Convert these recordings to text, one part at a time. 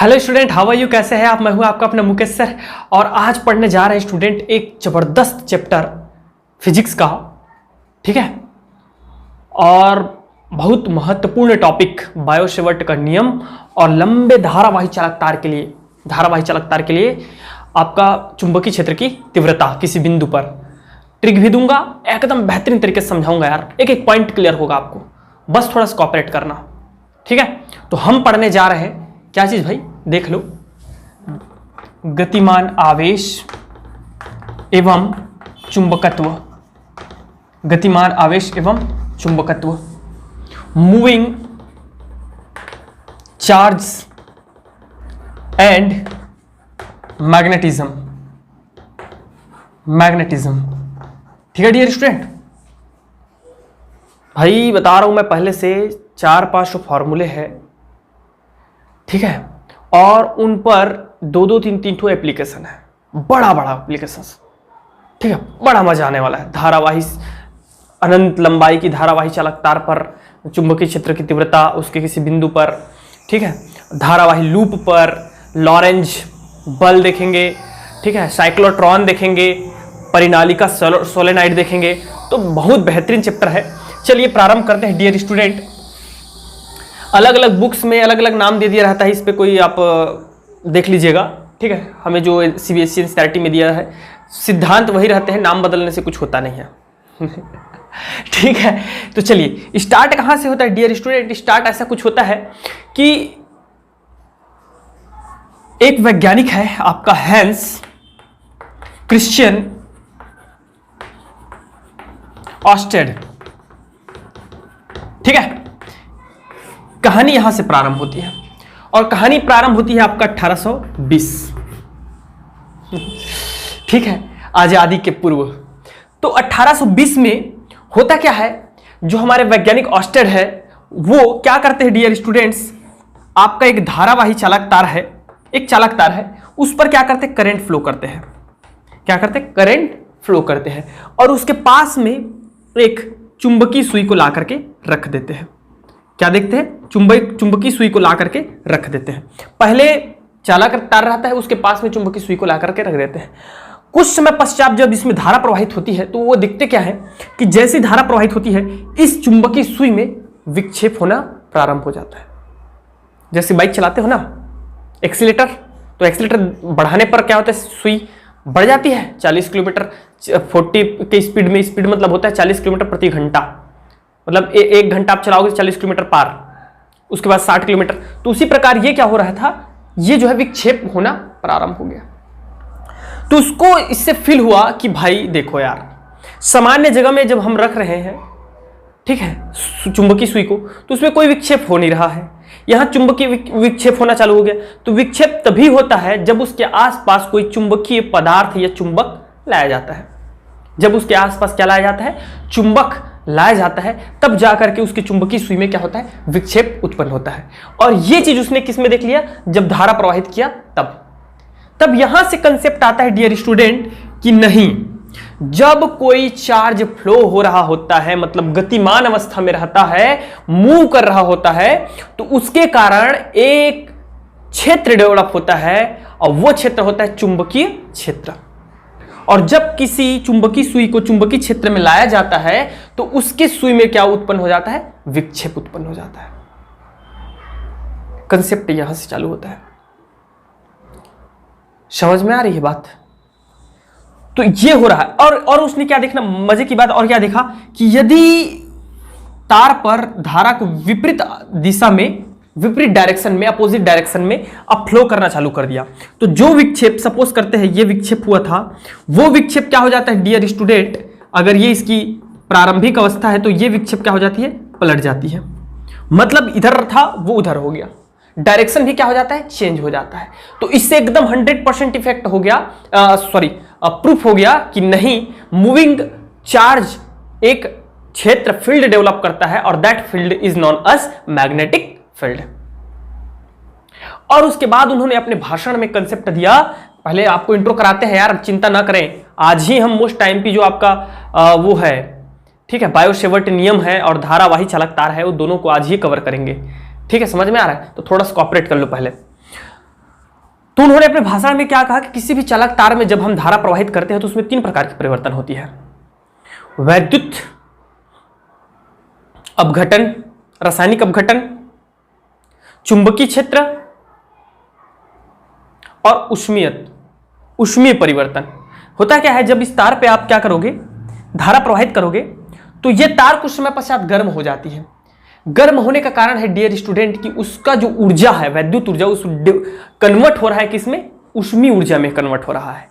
Hello student, how are you? कैसे हैं आप? मैं हूं आपका अपना मुकेश सर और आज पढ़ने जा रहे हैं स्टूडेंट एक जबरदस्त चैप्टर फिजिक्स का। ठीक है, और बहुत महत्वपूर्ण टॉपिक बायो-सेवर्ट का नियम और लंबे धारावाही चालक तार के लिए आपका चुंबकीय क्षेत्र की तीव्रता किसी बिंदु पर। ट्रिक भी दूंगा, एकदम बेहतरीन तरीके से समझाऊंगा यार, एक एक पॉइंट क्लियर होगा आपको, बस थोड़ा सा कोऑपरेट करना। ठीक है, तो हम पढ़ने जा रहे हैं क्या चीज भाई, देख लो, गतिमान आवेश एवं चुंबकत्व। गतिमान आवेश एवं चुंबकत्व, मूविंग चार्ज एंड मैग्नेटिज्म। ठीक है डियर स्टूडेंट, भाई बता रहा हूं मैं पहले से 4-5 फॉर्मूले हैं। ठीक है, और उन पर 2-2, 3-3 ठो एप्लीकेशन है, बड़ा एप्लीकेशन। ठीक है, बड़ा मजा आने वाला है। धारावाही, अनंत लंबाई की धारावाही चालक तार पर चुंबकीय क्षेत्र की तीव्रता उसके किसी बिंदु पर। ठीक है, धारावाही लूप पर लॉरेंज बल देखेंगे। ठीक है, साइक्लोट्रॉन देखेंगे, परिनालिका सोलेनाइड देखेंगे। तो बहुत बेहतरीन चैप्टर है। चलिए प्रारंभ करते हैं डियर स्टूडेंट। अलग अलग बुक्स में अलग अलग नाम दे दिया रहता है, इस पे कोई आप देख लीजिएगा। ठीक है, हमें जो सीबीएसई एनसीईआरटी में दिया है सिद्धांत वही रहते हैं, नाम बदलने से कुछ होता नहीं है। ठीक है, तो चलिए स्टार्ट कहां से होता है डियर स्टूडेंट। स्टार्ट ऐसा कुछ होता है कि एक वैज्ञानिक है आपका हैंस क्रिश्चियन ऑस्टेड। ठीक है, कहानी यहां से प्रारंभ होती है और कहानी प्रारंभ होती है आपका 1820। ठीक है, आजादी के पूर्व। तो 1820 में होता क्या है, जो हमारे वैज्ञानिक ऑस्टेड है वो क्या करते हैं डियर स्टूडेंट्स, आपका एक धारावाही चालक तार है, एक चालक तार है, उस पर क्या करते हैं, करंट फ्लो करते हैं। क्या करते हैं, करंट फ्लो करते हैं और उसके पास में एक चुंबकीय सुई को ला करके रख देते हैं। क्या देखते हैं, चुंबकीय सुई को ला करके रख देते हैं। पहले चालक तार रहता है, उसके पास में चुंबकीय सुई को ला करके रख देते हैं। कुछ समय पश्चात जब इसमें धारा प्रवाहित होती है तो वो देखते क्या है कि जैसी धारा प्रवाहित होती है इस चुंबकीय सुई में विक्षेप होना प्रारंभ हो जाता है। जैसे बाइक चलाते हो ना, एक्सीलेटर, तो एक्सीलेटर बढ़ाने पर क्या होता है, सुई बढ़ जाती है 40 किलोमीटर 40 के स्पीड में। स्पीड मतलब होता है 40 किलोमीटर प्रति घंटा, मतलब एक घंटा आप चलाओगे 40 किलोमीटर पार, उसके बाद 60 किलोमीटर। तो उसी प्रकार ये क्या हो रहा था, ये जो है विक्षेप होना प्रारंभ हो गया। तो उसको इससे फील हुआ कि भाई देखो यार, सामान्य जगह में जब हम रख रहे हैं, ठीक है, चुंबकीय सुई को, तो उसमें कोई विक्षेप हो नहीं रहा है। यहां चुंबकीय विक्षेप होना चालू हो गया। तो विक्षेप तभी होता है जब उसके आसपास कोई चुंबकीय पदार्थ या चुंबक लाया जाता है। जब उसके आसपास क्या लाया जाता है, चुंबक लाया जाता है, तब जाकर के उसकी चुंबकीय सुई में क्या होता है, विक्षेप उत्पन्न होता है। और यह चीज उसने किस में देख लिया, जब धारा प्रवाहित किया तब यहां से कंसेप्ट आता है डियर स्टूडेंट कि नहीं, जब कोई चार्ज फ्लो हो रहा होता है, मतलब गतिमान अवस्था में रहता है, मूव कर रहा होता है, तो उसके कारण एक क्षेत्र डेवलप होता है और वो क्षेत्र होता है चुंबकीय क्षेत्र। और जब किसी चुंबकीय सुई को चुंबकीय क्षेत्र में लाया जाता है तो उसके सुई में क्या उत्पन्न हो जाता है, विक्षेप उत्पन्न हो जाता है। कंसेप्ट यहां से चालू होता है। समझ में आ रही है बात? तो ये हो रहा है। और उसने क्या देखना, मजे की बात और क्या देखा कि यदि तार पर धारा को विपरीत दिशा में, विपरीत डायरेक्शन में, अपोजिट डायरेक्शन में अब फ्लो करना चालू कर दिया, तो जो विक्षेप, सपोज करते हैं ये विक्षेप हुआ था, वो विक्षेप क्या हो जाता है डियर स्टूडेंट, अगर ये इसकी प्रारंभिक अवस्था है तो ये विक्षेप क्या हो जाती है, पलट जाती है। मतलब इधर था वो उधर हो गया, डायरेक्शन भी क्या हो जाता है, चेंज हो जाता है। तो इससे एकदम 100% इफेक्ट हो गया, प्रूफ हो गया कि नहीं, मूविंग चार्ज एक क्षेत्र फील्ड डेवलप करता है और that field is known as magnetic field. और उसके बाद उन्होंने अपने भाषण में कंसेप्ट दिया, पहले आपको इंट्रो कराते हैं यार, चिंता ना करें, आज ही हम मोस्ट टाइम पे जो आपका वो है, ठीक है, बायो-सेवर्ट नियम है और धारावाही चालक तार है, वो दोनों को आज ही कवर करेंगे। ठीक है, समझ में आ रहा है? तो थोड़ा सा कोऑपरेट कर लो पहले। तो उन्होंने अपने भाषण में क्या कहा कि किसी भी चालक तार में जब हम धारा प्रवाहित करते हैं तो उसमें 3 प्रकार की परिवर्तन होती है: वैद्युत अपघटन, रासायनिक अपघटन, चुंबकीय क्षेत्र और उष्मीय परिवर्तन। होता क्या है, जब इस तार पे आप क्या करोगे, धारा प्रवाहित करोगे, तो ये तार कुछ समय पश्चात गर्म हो जाती है। गर्म होने का कारण है डियर स्टूडेंट कि उसका जो ऊर्जा है, वैद्युत ऊर्जा, उस कन्वर्ट हो रहा है किसमें, उष्मीय ऊर्जा में कन्वर्ट हो रहा है।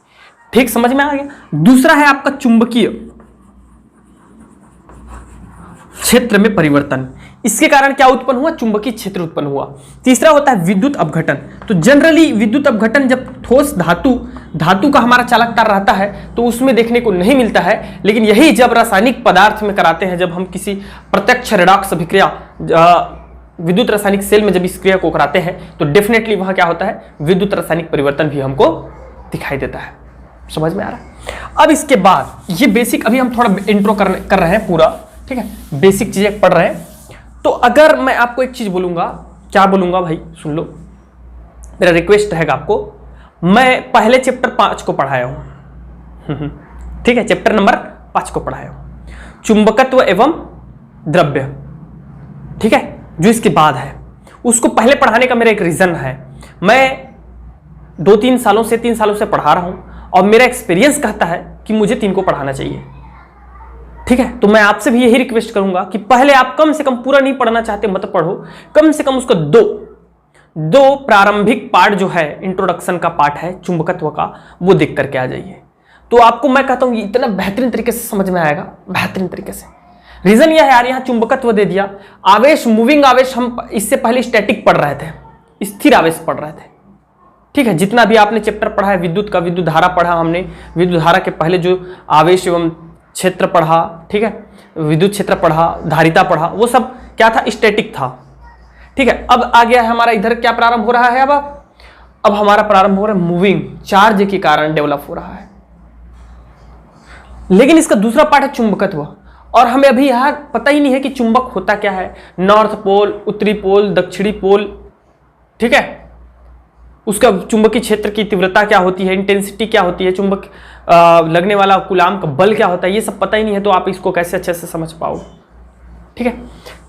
ठीक, समझ में आ गया। दूसरा है आपका चुंबकीय क्षेत्र में परिवर्तन। इसके कारण क्या उत्पन्न हुआ, चुंबकीय क्षेत्र उत्पन्न हुआ। तीसरा होता है विद्युत अपघटन। तो जनरली विद्युत अपघटन जब ठोस धातु का हमारा चालक तार रहता है तो उसमें देखने को नहीं मिलता है, लेकिन यही जब रासायनिक पदार्थ में कराते हैं, जब हम किसी प्रत्यक्ष रेडॉक्स अभिक्रिया विद्युत रासायनिक सेल में जब इस क्रिया को कराते हैं तो डेफिनेटली वहां क्या होता है, विद्युत रासायनिक परिवर्तन भी हमको दिखाई देता है। समझ में आ रहा है। अब इसके बाद ये बेसिक, अभी हम थोड़ा इंट्रो कर रहे हैं पूरा, ठीक है, बेसिक चीजें पढ़ रहे हैं। तो अगर मैं आपको एक चीज बोलूंगा, क्या बोलूंगा भाई, सुन लो, मेरा रिक्वेस्ट रहेगा आपको। मैं पहले चैप्टर 5 को पढ़ाया हूं, ठीक है, चैप्टर नंबर 5 को पढ़ाया हूं, चुंबकत्व एवं द्रव्य, ठीक है, जो इसके बाद है। उसको पहले पढ़ाने का मेरा एक रीजन है, मैं 2-3 सालों से 3 सालों से पढ़ा रहा हूं और मेरा एक्सपीरियंस कहता है कि मुझे 3 को पढ़ाना चाहिए। ठीक है, तो मैं आपसे भी यही रिक्वेस्ट करूंगा कि पहले आप कम से कम, पूरा नहीं पढ़ना चाहते मत पढ़ो, कम से कम उसको दो प्रारंभिक पार्ट जो है, इंट्रोडक्शन का पार्ट है चुंबकत्व का, वो देख करके आ जाइए। तो आपको मैं कहता हूं इतना बेहतरीन तरीके से समझ में आएगा, बेहतरीन तरीके से। रीजन यह है यार, यहां चुंबकत्व दे दिया, आवेश, मूविंग आवेश हम इससे पहले स्टैटिक पढ़ रहे थे, स्थिर आवेश पढ़ रहे थे। ठीक है, जितना भी आपने चैप्टर पढ़ा है विद्युत का, विद्युत धारा पढ़ा हमने, विद्युत धारा के पहले जो आवेश एवं क्षेत्र पढ़ा, ठीक है, विद्युत क्षेत्र पढ़ा, धारिता पढ़ा, वो सब क्या था, स्टैटिक था। ठीक है, अब आ गया है हमारा इधर क्या प्रारंभ हो रहा है, अब हमारा प्रारंभ हो रहा है मूविंग, चार्ज के कारण डेवलप हो रहा है। लेकिन इसका दूसरा पार्ट है चुंबकत्व, और हमें अभी यहां पता ही नहीं है कि चुंबक होता क्या है, नॉर्थ पोल, उत्तरी पोल, दक्षिणी पोल, ठीक है, उसका चुंबकीय क्षेत्र की तीव्रता क्या होती है, इंटेंसिटी क्या होती है, चुंबक लगने वाला कूलाम का बल क्या होता है, ये सब पता ही नहीं है, तो आप इसको कैसे अच्छे से समझ पाओ। ठीक है,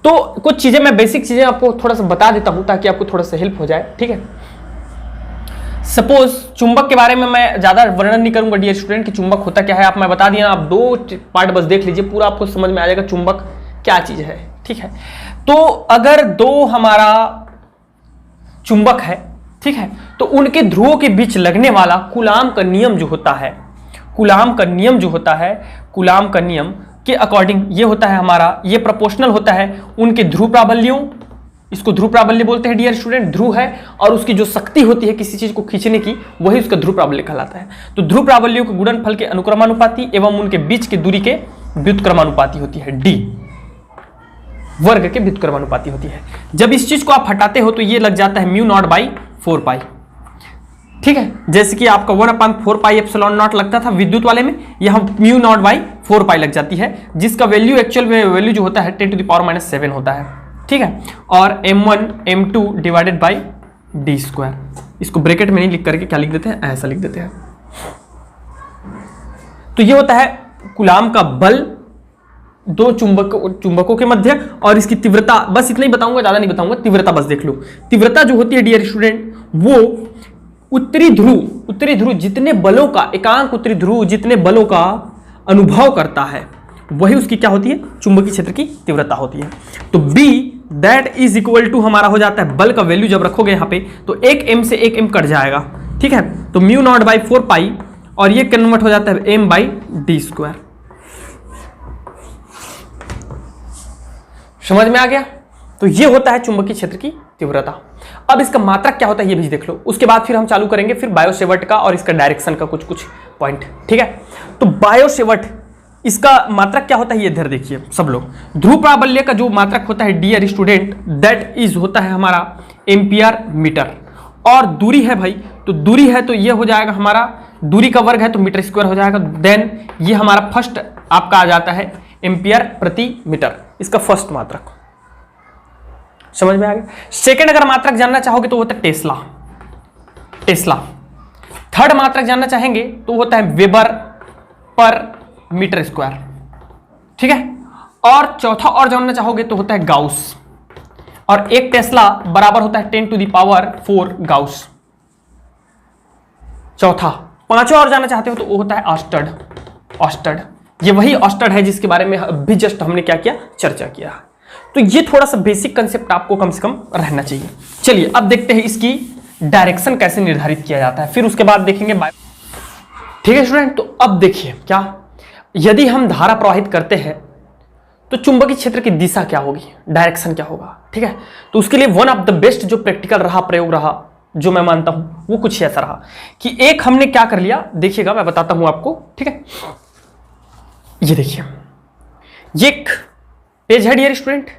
तो कुछ चीजें मैं बेसिक चीजें आपको थोड़ा सा बता देता हूं ताकि आपको थोड़ा सा हेल्प हो जाए। ठीक है, सपोज चुंबक के बारे में मैं ज्यादा वर्णन नहीं करूंगा डियर स्टूडेंट कि चुंबक होता क्या है, आप मैं बता दिया, आप 2 पार्ट बस देख लीजिए, पूरा आपको समझ में आ जाएगा चुंबक क्या चीज है। ठीक है, तो अगर 2 हमारा चुंबक है, ठीक है, तो उनके ध्रुवों के बीच लगने वाला कूलाम का नियम जो होता है, कूलाम का नियम जो होता है, कूलाम का नियम के अकॉर्डिंग ये होता है हमारा, ये प्रोपोर्शनल होता है उनके ध्रुव प्राबल्यों, इसको ध्रुव प्राबल्य बोलते हैं डियर स्टूडेंट, ध्रुव है और उसकी जो शक्ति होती है किसी चीज को खींचने की, वही उसका ध्रुव प्राबल्य कहलाता है। तो ध्रुव प्राबल्यों के गुणनफल के अनुक्रमानुपाती एवं उनके बीच की दूरी के व्युत्क्रमानुपाती होती है, डी वर्ग के व्युत्क्रमानुपाती होती है। जब इस चीज को आप हटाते हो तो ये लग जाता है म्यू नॉट बाई 4 पाई। ठीक है, जैसे कि आपका 1/4 पाई एप्सिलॉन नॉट लगता था विद्युत वाले में, यहां म्यू नॉट बाई 4 पाई लग जाती है, जिसका वैल्यू एक्चुअल में वैल्यू जो होता है 10⁻⁻⁷ होता है। ठीक है, और m1 m2 divided by d square, इसको ब्रैकेट में नहीं लिख करके क्या लिख देते हैं, ऐसा लिख देते हैं। तो ये होता है कूलाम का बल 2 चुंबकों के मध्य, और इसकी तीव्रता, बस इतना ही बताऊंगा, ज्यादा नहीं बताऊंगा, तीव्रता बस देख लो। तीव्रता जो होती है डियर स्टूडेंट, वो उत्तरी ध्रुव जितने बलों का, एकांक उत्तरी ध्रुव जितने बलों का अनुभव करता है, वही उसकी क्या होती है, चुंबकीय क्षेत्र की तीव्रता होती है। तो B that is equal to हमारा हो जाता है, बल का वैल्यू जब रखोगे यहां पे तो 1 m से 1 m कट जाएगा। ठीक है, तो म्यू नॉट बाई 4 पाई, और ये कन्वर्ट हो जाता है m बाई डी स्क्वायर। समझ में आ गया। तो ये होता है चुंबकीय क्षेत्र की तीव्रता। अब इसका मात्रक क्या होता है ये भी देख लो, उसके बाद फिर हम चालू करेंगे फिर बायोसेवर्ट का और इसका डायरेक्शन का कुछ पॉइंट। ठीक है, तो बायोसेवर्ट, इसका मात्रक क्या होता है ये इधर देखिए सब लोग। ध्रुव प्राबल्य का जो मात्रक होता है डियर स्टूडेंट, दैट इज होता है हमारा एम्पियर मीटर, और दूरी है भाई, तो दूरी है तो ये हो जाएगा हमारा, दूरी का वर्ग है तो मीटर स्क्वायर हो जाएगा। देन ये हमारा फर्स्ट आपका आ जाता है एम्पियर प्रति मीटर, इसका फर्स्ट मात्रक। समझ में आ गया। सेकंड अगर मात्रक जानना चाहोगे तो होता है टेस्ला। टेस्ला। थर्ड मात्रक जानना चाहेंगे तो होता है वेबर पर मीटर स्क्वायर, ठीक है। और चौथा और जानना चाहोगे तो होता है गाउस, और एक टेस्ला बराबर होता है 10⁴ गाउस। चौथा। पांचवा और जानना चाहते हो तो वो होता है ऑस्टर्ड। ऑस्टर्ड, ये वही ऑस्टर्ड है जिसके बारे में अभी जस्ट हमने क्या किया, चर्चा किया। तो ये थोड़ा सा बेसिक कंसेप्ट आपको कम से कम रहना चाहिए। चलिए अब देखते हैं इसकी डायरेक्शन कैसे निर्धारित किया जाता है, फिर उसके बाद देखेंगे ठीक है स्टूडेंट। तो अब देखिए क्या, यदि हम धारा प्रवाहित करते हैं तो चुंबकीय क्षेत्र की दिशा क्या होगी, डायरेक्शन क्या होगा, ठीक है। तो उसके लिए वन ऑफ द बेस्ट जो प्रैक्टिकल रहा, प्रयोग रहा, जो मैं मानता हूं वो कुछ ऐसा रहा कि एक हमने क्या कर लिया, देखिएगा मैं बताता हूं आपको, ठीक है। ये देखिए, ये एक पेज है डियर स्टूडेंट।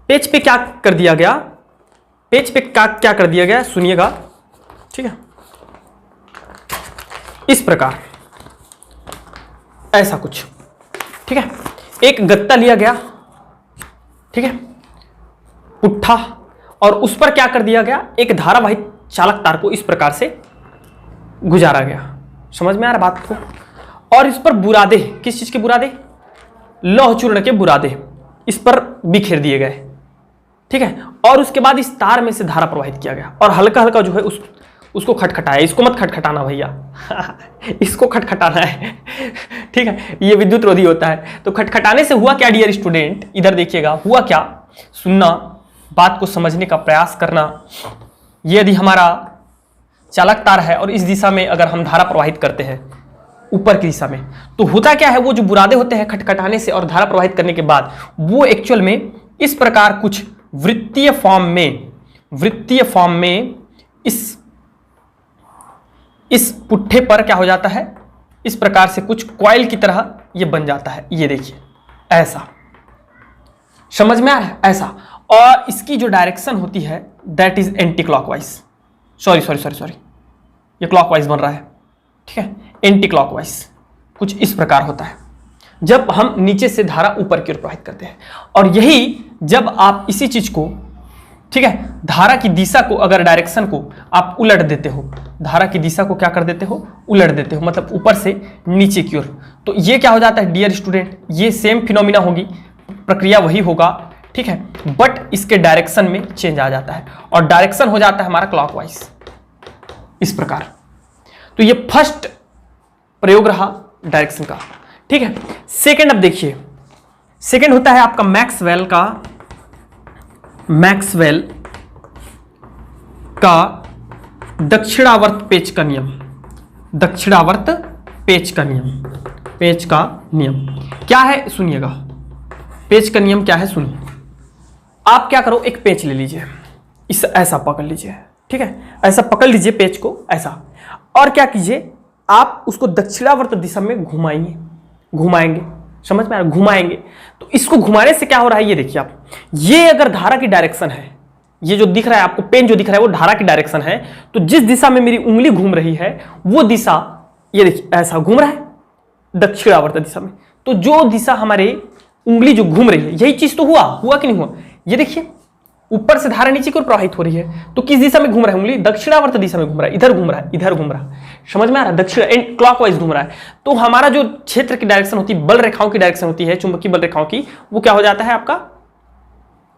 पेज पे क्या कर दिया गया, पेज पे क्या कर दिया गया, सुनिएगा, ठीक है। इस प्रकार ऐसा कुछ, ठीक है। एक गत्ता लिया गया, ठीक है, पुट्ठा, और उस पर क्या कर दिया गया, एक धारावाहिक चालक तार को इस प्रकार से गुजारा गया। समझ में आ रहा बात को। और इस पर बुरादे, किस चीज के बुरादे, लौह चूर्ण के बुरादे इस पर बिखेर दिए गए, ठीक है। और उसके बाद इस तार में से धारा प्रवाहित किया गया और हल्का हल्का जो है उसको खटखटाया। इसको मत खटखटाना भैया इसको खटखटाना है, ठीक है, ये विद्युत रोधी होता है। तो खटखटाने से हुआ क्या डियर स्टूडेंट, इधर देखिएगा, हुआ क्या, सुनना, बात को समझने का प्रयास करना। यदि हमारा चालक तार है और इस दिशा में अगर हम धारा प्रवाहित करते हैं ऊपर की दिशा में, तो होता क्या है, वो जो बुरादे होते हैं खटखटाने से और धारा प्रवाहित करने के बाद वो एक्चुअल में इस प्रकार कुछ वृत्तीय फॉर्म में इस पुट्ठे पर क्या हो जाता है, इस प्रकार से कुछ कॉइल की तरह ये बन जाता है। ये देखिए ऐसा, समझ में आ रहा है, ऐसा। और इसकी जो डायरेक्शन होती है that is anti clockwise, sorry, ये क्लॉकवाइज बन रहा है, ठीक है, एंटी क्लॉकवाइज कुछ इस प्रकार होता है जब हम नीचे से धारा ऊपर की ओर प्रवाहित करते हैं। और यही जब आप इसी चीज को, ठीक है, धारा की दिशा को, अगर डायरेक्शन को आप उलट देते हो, धारा की दिशा को क्या कर देते हो, उलट देते हो, मतलब ऊपर से नीचे की ओर, तो ये क्या हो जाता है डियर स्टूडेंट, ये सेम फिनोमिना होगी, प्रक्रिया वही होगा, ठीक है, बट इसके डायरेक्शन में चेंज आ जाता है और डायरेक्शन हो जाता है हमारा क्लॉकवाइज इस प्रकार। तो ये फर्स्ट प्रयोग रहा डायरेक्शन का, ठीक है। सेकंड, अब देखिए, सेकंड होता है आपका मैक्सवेल का दक्षिणावर्त पेच का नियम, दक्षिणावर्त पेच का नियम क्या है, सुनिएगा। पेच का नियम क्या है, सुनिए। आप क्या करो, एक पेच ले लीजिए, इस ऐसा पकड़ लीजिए, ठीक है, ऐसा पकड़ लीजिए पेच को ऐसा, और क्या कीजिए, आप उसको दक्षिणावर्त दिशा में घुमाएंगे, समझ में आ रहा है, घुमाएंगे। तो इसको घुमाने से क्या हो रहा है, ये देखिए आप, ये अगर धारा की डायरेक्शन है, ये जो दिख रहा है आपको, पेन जो दिख रहा है वो धारा की डायरेक्शन है, तो जिस दिशा में मेरी उंगली घूम रही है वो दिशा, ये देखिए ऐसा घूम रहा है दक्षिणावर्त दिशा में। तो जो दिशा हमारे उंगली जो घूम रही है, यही चीज तो हुआ कि नहीं हुआ, ये देखिए ऊपर से धारा नीचे की ओर प्रवाहित हो रही है, तो किस दिशा में घूम रहा है, उंगली दक्षिणावर्त दिशा में घूम रहा है, इधर घूम रहा है, इधर घूम रहा है, समझ में आ रहा है, दक्षिण क्लॉकवाइज घूम रहा है। तो हमारा जो क्षेत्र की डायरेक्शन होती है, बल रेखाओं की डायरेक्शन होती है, चुंबकीय बल रेखाओं की, वो क्या हो जाता है आपका,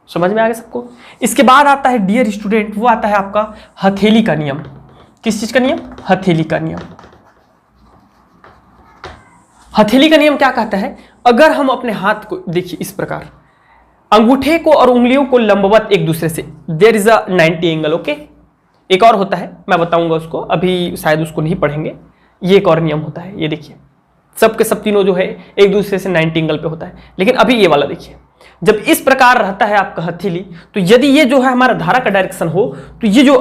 समझ में आ गया सबको। इसके बाद आता है डियर स्टूडेंट, वो आता है आपका हथेली का नियम। किस चीज का नियम, हथेली का नियम। हथेली का नियम क्या कहता है, अगर हम अपने हाथ को देखिए इस प्रकार, अंगूठे को और उंगलियों को लंबवत एक दूसरे से, there is a 90 angle, okay. एक और होता है, मैं बताऊंगा उसको, अभी शायद उसको नहीं पढ़ेंगे, ये एक और नियम होता है, ये देखिए, सबके सब तीनों जो है एक दूसरे से 90 एंगल पे होता है, लेकिन अभी ये वाला देखिए, जब इस प्रकार रहता है आपका हथेली, तो यदि ये जो है हमारा धारा का डायरेक्शन हो, तो ये जो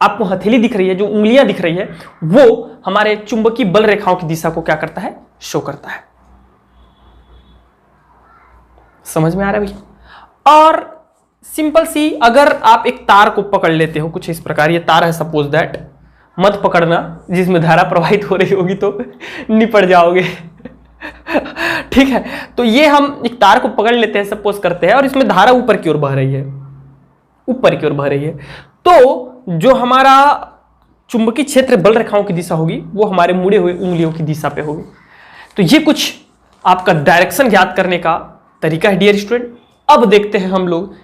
आपको हथेली दिख रही है, जो उंगलियां दिख रही है, वो हमारे चुंबकीय बल रेखाओं की दिशा को क्या करता है, शो करता है। समझ में आ रहा है भैया। और सिंपल सी, अगर आप एक तार को पकड़ लेते हो कुछ इस प्रकार, ये तार है सपोज दैट, मत पकड़ना जिसमें धारा प्रवाहित हो रही होगी तो निपट जाओगे ठीक है। तो ये हम एक तार को पकड़ लेते हैं, सपोज करते हैं, और इसमें धारा ऊपर की ओर बह रही है, ऊपर की ओर बह रही है। तो जो हमारा चुंबकीय क्षेत्र बल रेखाओं की दिशा होगी वो हमारे मुड़े हुए उंगलियों की दिशा पे होगी। तो ये कुछ आपका डायरेक्शन ज्ञात करने का तरीका है डियर स्टूडेंट। अब देखते हैं हम लोग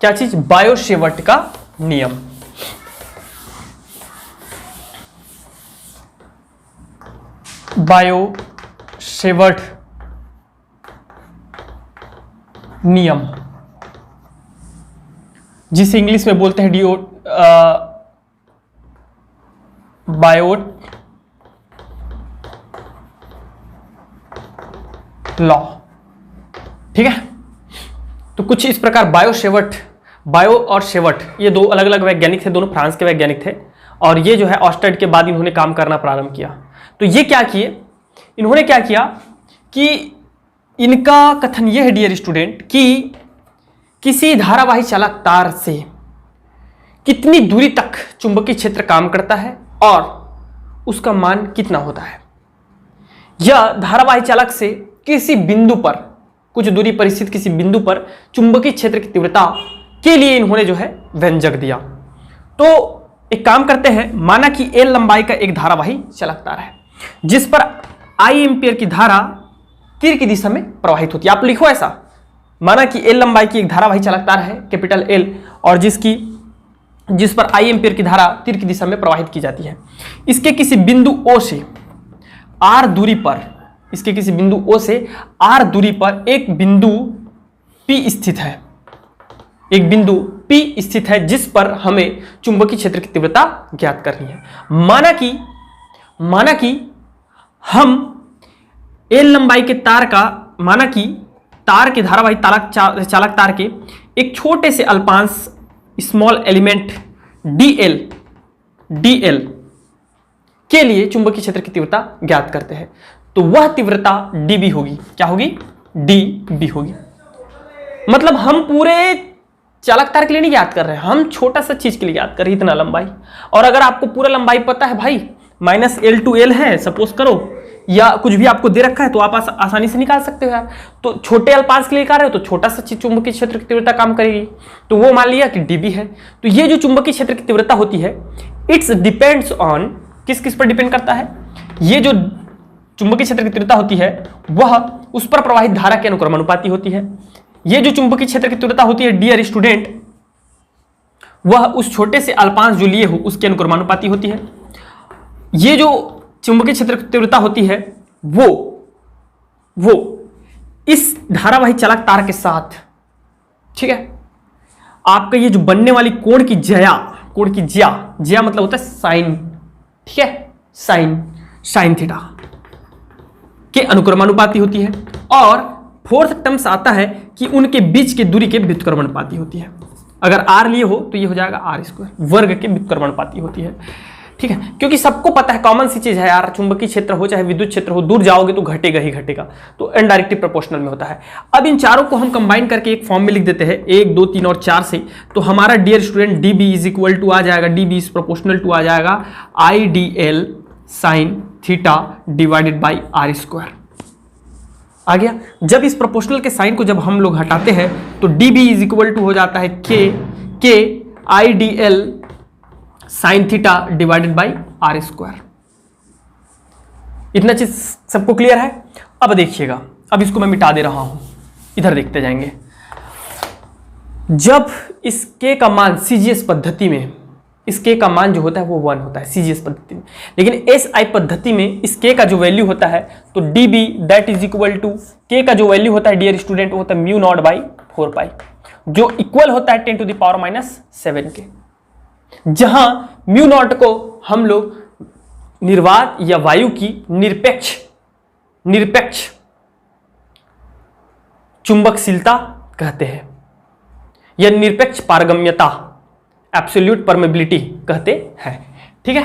क्या चीज, बायो-सेवर्ट का नियम। बायो-सेवर्ट नियम, जिसे इंग्लिश में बोलते हैं बायोट लॉ। ठीक है, तो कुछ इस प्रकार बायो और सेवर्ट ये दो अलग अलग वैज्ञानिक थे, दोनों फ्रांस के वैज्ञानिक थे, और ये जो है ऑस्टेड के बाद इन्होंने काम करना प्रारंभ किया। तो ये क्या किए, इन्होंने क्या किया कि इनका कथन ये है डियर स्टूडेंट कि किसी धारावाही चालक तार से कितनी दूरी तक चुंबकीय क्षेत्र काम करता है और उसका मान कितना होता है। यह धारावाही चालक से किसी बिंदु पर, कुछ दूरी पर स्थित किसी बिंदु पर चुंबकीय क्षेत्र की तीव्रता के लिए इन्होंने जो है व्यंजक दिया। तो एक काम करते हैं, माना कि L लंबाई का एक धारावाही चालक तार है जिस पर I एम्पियर की धारा तीर की दिशा में प्रवाहित होती है। आप लिखो ऐसा, माना कि L लंबाई की एक धारावाही चालक तार है कैपिटल L, और जिस पर I एम्पियर की धारा तीर की दिशा में प्रवाहित की जाती है। इसके किसी बिंदु O से R दूरी पर, इसके किसी बिंदु O से R दूरी पर एक बिंदु P स्थित है, एक बिंदु P स्थित है जिस पर हमें चुंबकीय क्षेत्र की तीव्रता ज्ञात करनी है। माना कि हम L लंबाई के तार का, माना कि तार के धारावाही चालक तार के एक छोटे से अल्पांश स्मॉल एलिमेंट dl के लिए चुंबकीय क्षेत्र की तीव्रता ज्ञात करते हैं। तो वह तीव्रता dB होगी। क्या होगी? dB होगी। मतलब हम पूरे चालक तार के लिए नहीं ज्ञात कर रहे हैं, हम छोटा सा चीज के लिए ज्ञात कर रहे हैं, इतना लंबाई। और अगर आपको पूरा लंबाई पता है भाई, -L to L है सपोज करो, या कुछ भी आपको दे रखा है, तो आप आसानी से निकाल सकते हो यार। तो छोटे अल्पांश के लिए निकाल रहे हो तो छोटा सा चुंबकीय क्षेत्र की तीव्रता काम करेगी, तो वो मान लिया कि dB है। तो ये जो चुंबकीय क्षेत्र की तीव्रता होती है, इट्स डिपेंड्स ऑन, किस किस पर डिपेंड करता है? ये जो चुंबकीय क्षेत्र की तीव्रता होती है वह उस पर प्रवाहित धारा के अनुक्रमानुपाती होती है। ये जो चुंबकीय क्षेत्र की तीव्रता होती है डियर स्टूडेंट, वह उस छोटे से अल्पांश जो लिए हो उसके अनुक्रमानुपाती होती है। ये जो चुंबकीय क्षेत्र की तीव्रता होती है वो इस धारावाही चालक तार के साथ, ठीक है, आपका ये जो बनने वाली कोण की ज्या मतलब होता है साइन, ठीक है, साइन थीटा के अनुक्रमानुपाती होती है। और फोर्थ टर्म्स आता है कि उनके बीच की दूरी के व्युत्क्रमानुपाती होती है। अगर r लिए हो तो ये हो जाएगा r², वर्ग के व्युत्क्रमानुपाती होती है। ठीक है, क्योंकि सबको पता है, कॉमन सी चीज है यार, चुंबकीय क्षेत्र हो चाहे विद्युत क्षेत्र हो, दूर जाओगे तो घटेगा ही घटेगा, तो इनडायरेक्टली प्रोपोर्शनल में होता है। अब इन चारों को हम कंबाइन करके एक फॉर्म में लिख देते हैं 1, 2, 3 और 4 से, तो हमारा dear student dB is equal to आ जाएगा, dB इज प्रोपोर्शनल टू आ जाएगा IDL sin theta divided by r²। आ गया। जब इस प्रोपोर्शनल के साइन को जब हम लोग हटाते हैं तो dB इज इक्वल टू हो जाता है k IDL sine theta divided by r²। इतना चीज सबको क्लियर है? अब देखिएगा, अब इसको मैं मिटा दे रहा हूं, इधर देखते जाएंगे। जब इस k का मान CGS पद्धति में, इस k का मान जो होता है वो 1 होता है CGS पद्धति में, लेकिन SI पद्धति में इस k का जो वैल्यू होता है तो dB that is equal to, k का जो वैल्यू होता है डियर स्टूडेंट वो होता है μ0/4π, जो इक्वल होता है 10⁻⁷ के, जहां μ0 को हम लोग निर्वात या वायु की निरपेक्ष चुंबकशीलता कहते हैं, या निरपेक्ष पारगम्यता एब्सोल्यूट परमेबिलिटी कहते हैं। ठीक है,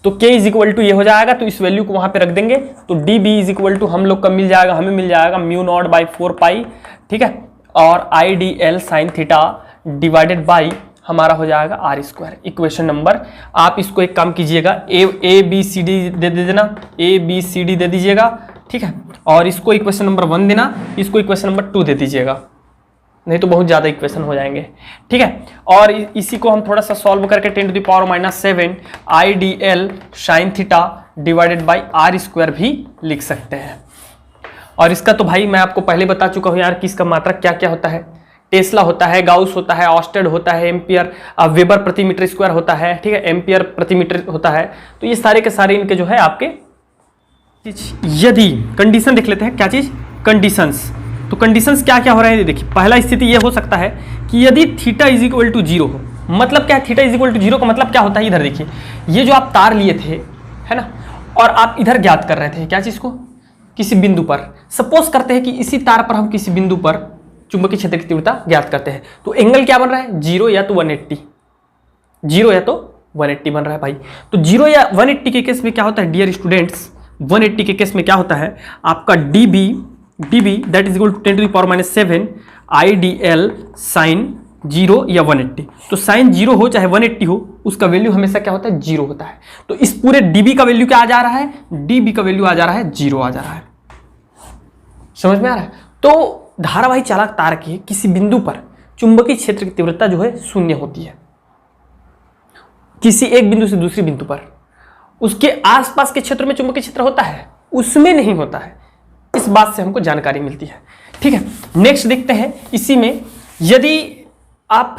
तो k इज इक्वल टू ये हो जाएगा, तो इस वैल्यू को वहां पे रख देंगे, तो dB इज इक्वल टू हम लोग का मिल जाएगा, हमें मिल जाएगा μ0/4π, ठीक है, और IDL sine theta divided by हमारा हो जाएगा r²। इक्वेशन नंबर, आप इसको एक काम कीजिएगा, ए बी सी डी दे देना, ABCD दे दीजिएगा, ठीक है, और इसको इक्वेशन नंबर 1 देना, इसको इक्वेशन नंबर 2 दे दीजिएगा। नहीं तो बहुत ज़्यादा इक्वेशन हो जाएंगे। ठीक है, और इसी को हम थोड़ा सा सॉल्व करके 10⁻⁻7 IDL sin theta divided by are square भी लिख सकते हैं। और इसका तो भाई मैं आपको पहले बता चुका हूँ यार कि इसका मात्रक क्या क्या होता है। टेस्ला होता है, गाउस होता है, ऑस्टेड होता है, एम्पियर वेबर प्रति मीटर स्क्वायर होता है, ठीक है, एम्पियर प्रति मीटर होता है। तो ये सारे के सारे इनके जो है आपके, यदि कंडीशन देख लेते हैं, क्या चीज, कंडीशंस। तो कंडीशंस क्या क्या हो रहे हैं देखिए। पहला स्थिति ये हो सकता है कि यदि थीटा इज इक्वल टू 0 हो, मतलब क्या है, थीटा इज इक्वल टू 0 का मतलब क्या होता है, इधर देखिए, ये जो आप तार लिए थे, है ना, और आप इधर ज्ञात कर रहे थे क्या चीज को, किसी बिंदु पर। सपोज करते हैं कि इसी तार पर हम किसी बिंदु पर चुंबकीय क्षेत्र की तीव्रता ज्ञात करते हैं, तो एंगल क्या बन रहा है, 0 या तो 180, 0 या तो 180 बन रहा है भाई। तो 0 या 180 के केस में क्या होता है डियर स्टूडेंट्स, 180 के केस में क्या होता है आपका dB that is equal to 10⁻⁷ IDL sin 0 या 180। तो sin 0 हो चाहे 180 हो, उसका वैल्यू हमेशा क्या होता है, 0 होता है। तो इस पूरे dB का वैल्यू क्या आ जा रहा है, dB का वैल्यू आ जा रहा है 0 आ जा रहा है। समझ में आ रहा है। तो धारावाही चालक तार के किसी बिंदु पर चुंबकीय क्षेत्र की तीव्रता जो है 0 होती है, किसी एक बिंदु से दूसरे बिंदु पर। उसके आसपास के क्षेत्र में चुंबकीय क्षेत्र होता है, उसमें नहीं होता है। इस बात से हमको जानकारी मिलती है। ठीक है, नेक्स्ट देखते हैं। इसी में यदि आप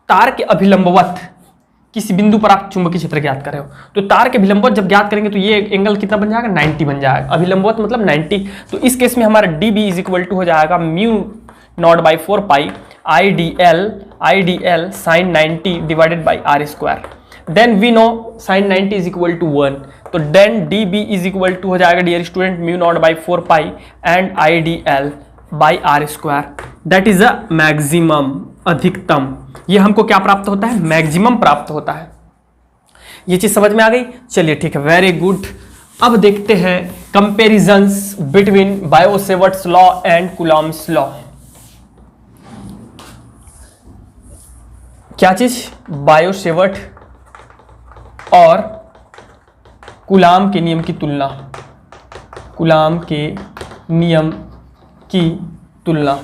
तार के अभिलंबवत किसी बिंदु पर आप चुंबकीय क्षेत्र ज्ञात कर रहे हो, तो तार के अभिलंबवत जब ज्ञात करेंगे तो ये एंगल कितना बन जाएगा, 90 बन जाएगा। अभिलंबवत मतलब 90। तो इस केस में हमारा dB इज इक्वल टू हो जाएगा μ0/4 pi IDL sin 90 divided by are square. Then we know sin 90 is equal to 1, तो then dB is equal to हो जाएगा dear student μ0/4 pi and IDL by are square, that is a maximum, अधिकतम। ये हमको क्या प्राप्त होता है, मैक्सिमम प्राप्त होता है। ये चीज समझ में आ गई। चलिए ठीक है, वेरी गुड। अब देखते हैं comparisons between Biot Savart's law and Coulomb's law. क्या चीज, बायो-सेवर्ट और कूलाम के नियम की तुलना, कूलाम के नियम की तुलना।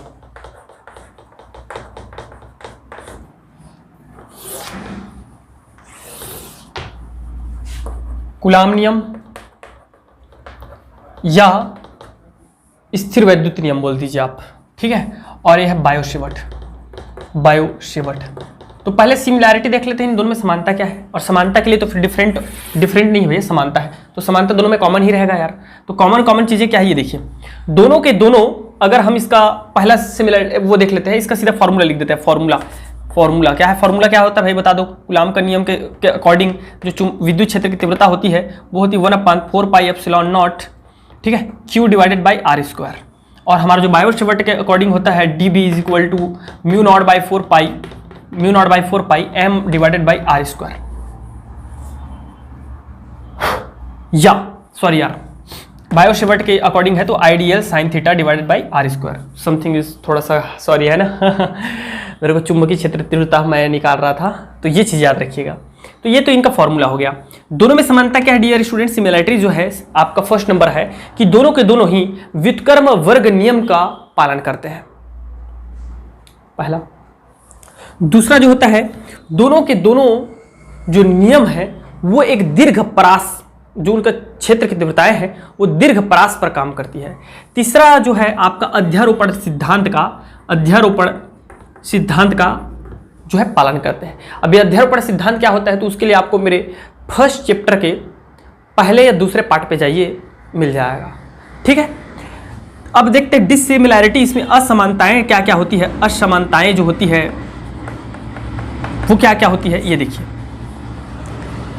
कूलाम नियम या स्थिर वैद्युत नियम बोल दीजिए आप, ठीक है। और यह है बायो-सेवर्ट, बायो-सेवर्ट। तो पहले सिमिलैरिटी देख लेते हैं, इन दोनों में समानता क्या है। और समानता के लिए तो फिर डिफरेंट नहीं हुई, समानता है, तो समानता दोनों में कॉमन ही रहेगा यार। तो कॉमन चीजें क्या है ये देखिए, दोनों के दोनों, अगर हम इसका पहला सिमिलर वो देख लेते हैं, इसका सीधा फॉर्मूला लिख देते हैं। फॉर्मूला क्या है, फॉर्मूला क्या होता है भाई बता दो। कूलाम का नियम के अकॉर्डिंग जो विद्युत क्षेत्र की तीव्रता होती है वो होती है 1/4 पाई एप्सिलॉन नॉट, ठीक है, Q divided by are square. और हमारा जो बायो-सेवर्ट के अकॉर्डिंग होता है dB is equal to μ0/4 pi m divided by are square. या सॉरी यार, बायो-सेवर्ट के अकॉर्डिंग है तो IDL sin theta divided by are square. Something is थोड़ा सा सॉरी है ना मेरे को चुंबकीय क्षेत्र तीव्रता मैं निकाल रहा था, तो ये चीज याद रखिएगा। तो ये तो इनका फॉर्मूला हो गया। दोनों में समानता क्या है डियर स्टूडेंट, सिमिलरिटी जो है आपका फर्स्ट नंबर है कि दोनों के दोनों ही व्युत्क्रम वर्ग नियम का पालन करते हैं, पहला। दूसरा जो होता है, दोनों के दोनों जो नियम है वो एक दीर्घ परास, जो उनका क्षेत्र की तीव्रताएं हैं वो दीर्घ परास पर काम करती है। तीसरा जो है आपका अध्यारोपण सिद्धांत का जो है पालन करते हैं। अभी अध्यारोपण सिद्धांत क्या होता है, तो उसके लिए आपको मेरे फर्स्ट चैप्टर के पहले या दूसरे पार्ट पे जाइए, मिल जाएगा, ठीक है। अब देखते हैं डिसिमिलैरिटी, इसमें असमानताएं क्या क्या होती है। असमानताएं जो होती है वो क्या क्या होती है ये देखिए।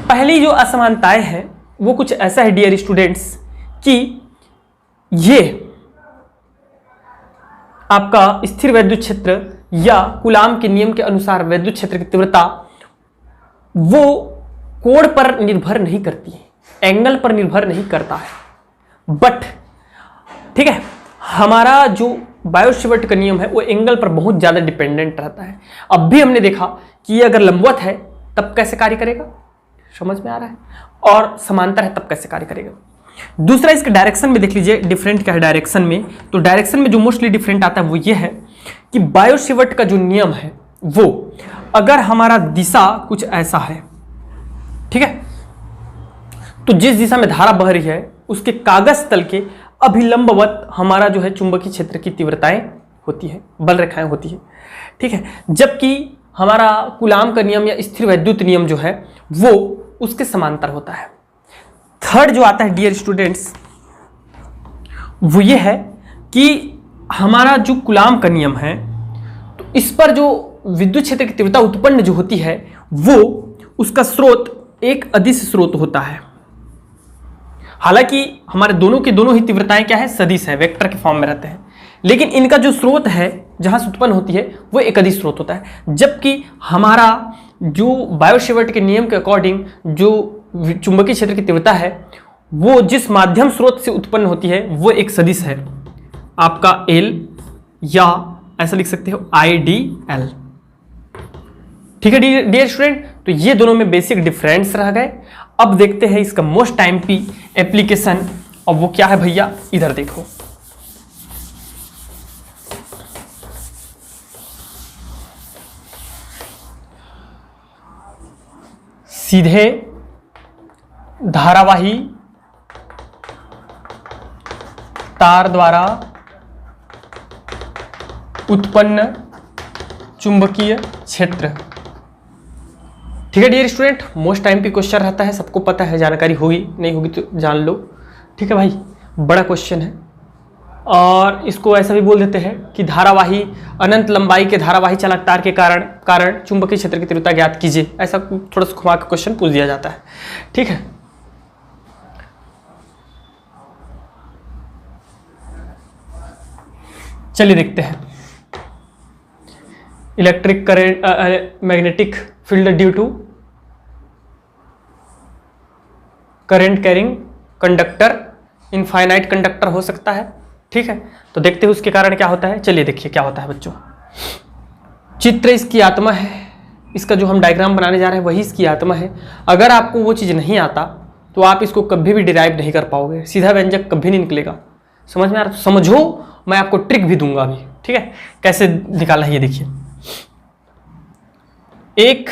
पहली जो असमानताएं हैं वो कुछ ऐसा है डियर स्टूडेंट्स कि ये आपका स्थिर वैद्युत क्षेत्र या कूलाम के नियम के अनुसार वैद्युत क्षेत्र की तीव्रता वो कोण पर निर्भर नहीं करती है, एंगल पर निर्भर नहीं करता है। बट ठीक है, हमारा जो बायो-सेवर्ट का नियम है वो एंगल पर बहुत ज्यादा डिपेंडेंट रहता है। अब भी हमने देखा कि ये अगर लंबवत है तब कैसे कार्य करेगा, समझ में आ रहा है, और समांतर है तब कैसे कार्य करेगा। दूसरा, इसके डायरेक्शन में देख लीजिए डिफरेंट क्या है डायरेक्शन में। तो डायरेक्शन में जो मोस्टली डिफरेंट आता है वो ये है कि बायोट-सेवर्ट का जो नियम है वो, अगर हमारा दिशा कुछ ऐसा है, ठीक है, तो जिस दिशा में धारा बह रही है उसके कागज तल के अभिलंबवत हमारा जो है चुंबकीय क्षेत्र की तीव्रताएं होती है, बल रेखाएं होती है, ठीक है। जबकि हमारा कूलाम का नियम या स्थिर वैद्युत नियम जो है वो उसके समांतर होता है। थर्ड जो आता है डियर स्टूडेंट्स, वो ये है कि हमारा जो कूलाम का नियम है, तो इस पर जो विद्युत क्षेत्र की तीव्रता उत्पन्न जो होती है वो उसका स्रोत एक अदिश स्रोत होता है। हालांकि हमारे दोनों की दोनों ही तीव्रताएं क्या है, सदिश है, वेक्टर के फॉर्म में रहते हैं, लेकिन इनका जो स्रोत है जहां से उत्पन्न होती है वो एक अदिश स्रोत होता है। जबकि हमारा जो बायोट-सेवर्ट के नियम के अकॉर्डिंग जो चुंबकीय क्षेत्र की तीव्रता है वो जिस माध्यम स्रोत से उत्पन्न होती है वो एक सदिश है, आपका एल, या ऐसा लिख सकते हो IDL, ठीक है डियर स्टूडेंट। तो ये दोनों में बेसिक डिफरेंस रह गए। अब देखते हैं इसका मोस्ट टाइम पी एप्लीकेशन, और वो क्या है भैया, इधर देखो। सीधे धारावाही तार द्वारा उत्पन्न चुंबकीय क्षेत्र, ठीक है डियर स्टूडेंट। मोस्ट टाइम पे क्वेश्चन रहता है, सबको पता है, जानकारी होगी नहीं होगी तो जान लो, ठीक है भाई, बड़ा क्वेश्चन है। और इसको ऐसा भी बोल देते हैं कि धारावाही अनंत लंबाई के धारावाही चालक तार के कारण चुंबकीय क्षेत्र की तीव्रता ज्ञात कीजिए, ऐसा थोड़ा सा घुमा के क्वेश्चन पूछ दिया जाता है, ठीक है। चलिए देखते हैं। Electric current, magnetic field due to current carrying conductor, infinite conductor हो सकता है, ठीक है। तो देखते हैं उसके कारण क्या होता है। चलिए देखिए क्या होता है बच्चों। चित्र इसकी आत्मा है, इसका जो हम डायग्राम बनाने जा रहे हैं वही इसकी आत्मा है। अगर आपको वो चीज़ नहीं आता तो आप इसको कभी भी डिराइव नहीं कर पाओगे, सीधा व्यंजक कभी नहीं निकलेगा। समझ में आ रहा है? समझो, मैं आपको ट्रिक भी दूंगा अभी, ठीक है, कैसे निकालना है ये देखिए। एक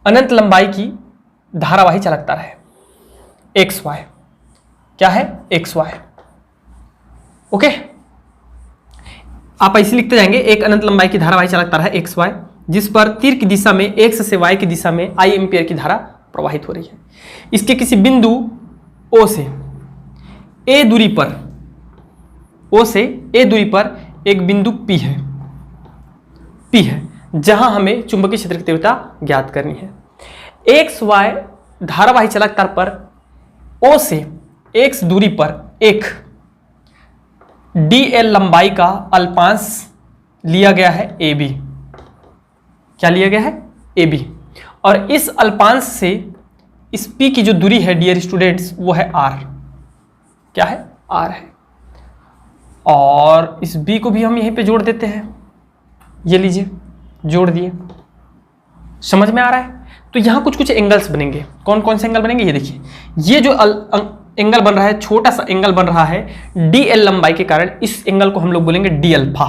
अनंत लंबाई की धारावाही चालक तार है XY, क्या है XY, ओके। आप ऐसे लिखते जाएंगे, एक अनंत लंबाई की धारावाही चालक तार है XY, जिस पर तीर की दिशा में X से Y की दिशा में I एम्पियर की धारा प्रवाहित हो रही है। इसके किसी बिंदु O से A दूरी पर, O से A दूरी पर एक बिंदु P है जहां हमें चुंबकीय क्षेत्र की तीव्रता ज्ञात करनी है। XY धारावाही चालक तार पर O से X दूरी पर एक DL लंबाई का अल्पांश लिया गया है AB, क्या लिया गया है AB, और इस अल्पांश से इस P की जो दूरी है डियर स्टूडेंट्स वो है R, क्या है R है, और इस B को भी हम यहीं पे जोड़ देते हैं, ये लीजिए जोड़ दिए। समझ में आ रहा है? तो यहां कुछ कुछ एंगल्स बनेंगे। कौन कौन से एंगल बनेंगे ये देखिए। ये जो एंगल बन रहा है, छोटा सा एंगल बन रहा है DL लंबाई के कारण, इस एंगल को हम लोग बोलेंगे D अल्फा।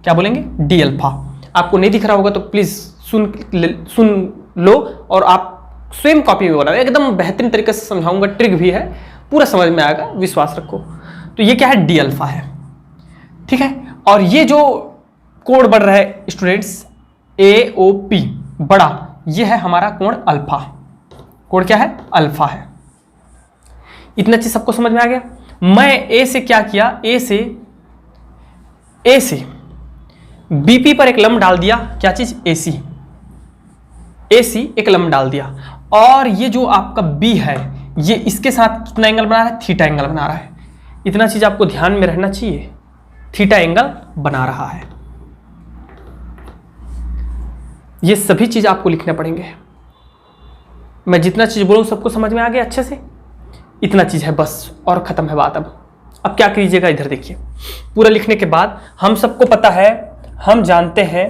क्या बोलेंगे? D alpha. आपको नहीं दिख रहा होगा तो प्लीज सुन लो और आप स्वयं कॉपी में बनाओ, एकदम बेहतरीन तरीके से समझाऊंगा, ट्रिक भी है, पूरा समझ में आएगा, विश्वास रखो। तो ये क्या है? D अल्फा है, ठीक है। और ये जो कोण बढ़ रहा है स्टूडेंट्स AOP बड़ा, ये है हमारा कोण अल्फा। कोण क्या है? अल्फा है। इतना चीज सबको समझ में आ गया। मैं A से क्या किया, A से BP पर एक लंब डाल दिया, क्या चीज? AC एक लंब डाल दिया, और ये जो आपका B है ये इसके साथ कितना एंगल बना रहा है? थीटा एंगल बना रहा है। इतना चीज आपको ध्यान में रहना चाहिए, थीटा एंगल बना रहा है। ये सभी चीज आपको लिखने पड़ेंगे। मैं जितना चीज बोलूं सबको समझ में आ गया अच्छे से? इतना चीज है बस, और खत्म है बात। अब क्या कीजिएगा, इधर देखिए। पूरा लिखने के बाद हम सबको पता है, हम जानते हैं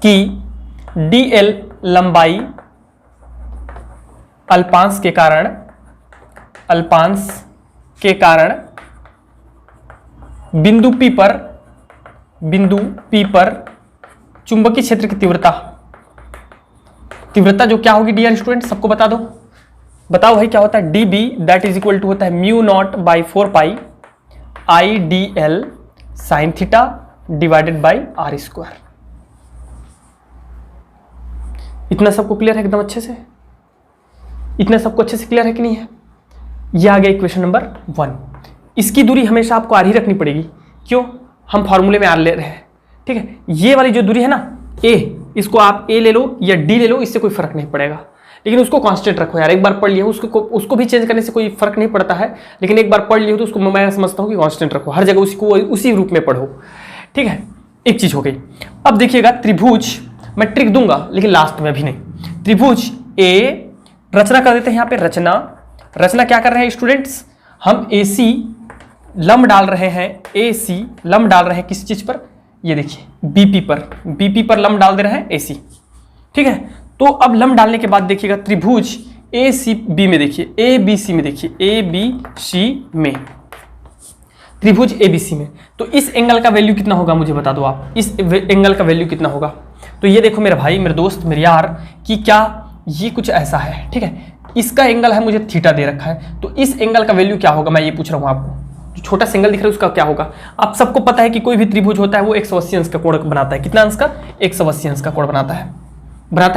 कि DL लंबाई अल्पांश के कारण बिंदु P पर चुंबकीय क्षेत्र की तीव्रता जो क्या होगी डियर स्टूडेंट, सबको बता दो, बताओ भाई क्या होता है। dB that is equal to होता है mu naught by 4 pi IDL sine theta divided by R square. इतना सबको क्लियर है एकदम अच्छे से? इतना सबको अच्छे से क्लियर है कि नहीं है? यह आ गया इक्वेशन नंबर 1। इसकी दूरी हमेशा आपको R ही रखनी पड़ेगी, क्यों? हम फॉर्मूले में R ले रहे हैं, ठीक है। ये वाली जो दूरी है ना A, इसको आप A ले लो या D ले लो, इससे कोई फर्क नहीं पड़ेगा, लेकिन उसको कांस्टेंट रखो यार। एक बार पढ़ लिया उसको भी चेंज करने से कोई फर्क नहीं पड़ता है, लेकिन एक बार पढ़ लिया तो उसको मैं समझता हूँ कि कांस्टेंट रखो, हर जगह उसी रूप में पढ़ो, ठीक है। एक चीज हो गई। अब देखिएगा त्रिभुज, मैं ट्रिक दूंगा लेकिन लास्ट में अभी नहीं। त्रिभुज A, रचना कर देते हैं यहाँ पे, रचना क्या कर रहे हैं स्टूडेंट्स, हम AC लंब डाल रहे हैं, AC लंब डाल रहे हैं किस चीज पर, ये देखिए BP पर लंब डाल दे रहे हैं AC, ठीक है। तो अब लंब डालने के बाद देखिएगा त्रिभुज ACB में देखिए, ABC में देखिए, ABC में, त्रिभुज ABC में, तो इस एंगल का वैल्यू कितना होगा मुझे बता दो आप, इस एंगल का वैल्यू कितना होगा। तो ये देखो मेरे भाई, मेरे दोस्त, मेरे यार, कि क्या ये कुछ ऐसा है, ठीक है। इसका एंगल है, मुझे थीटा दे रखा है, तो इस एंगल का वैल्यू क्या होगा, मैं ये पूछ रहा हूँ आपको। जो छोटा सा एंगल दिख रहा है उसका क्या होगा। आप सबको पता है कि कोई भी त्रिभुज होता है वो 180 अंश का कोण बनाता है। कितना अंश का? 180 अंश का कोण बनाता है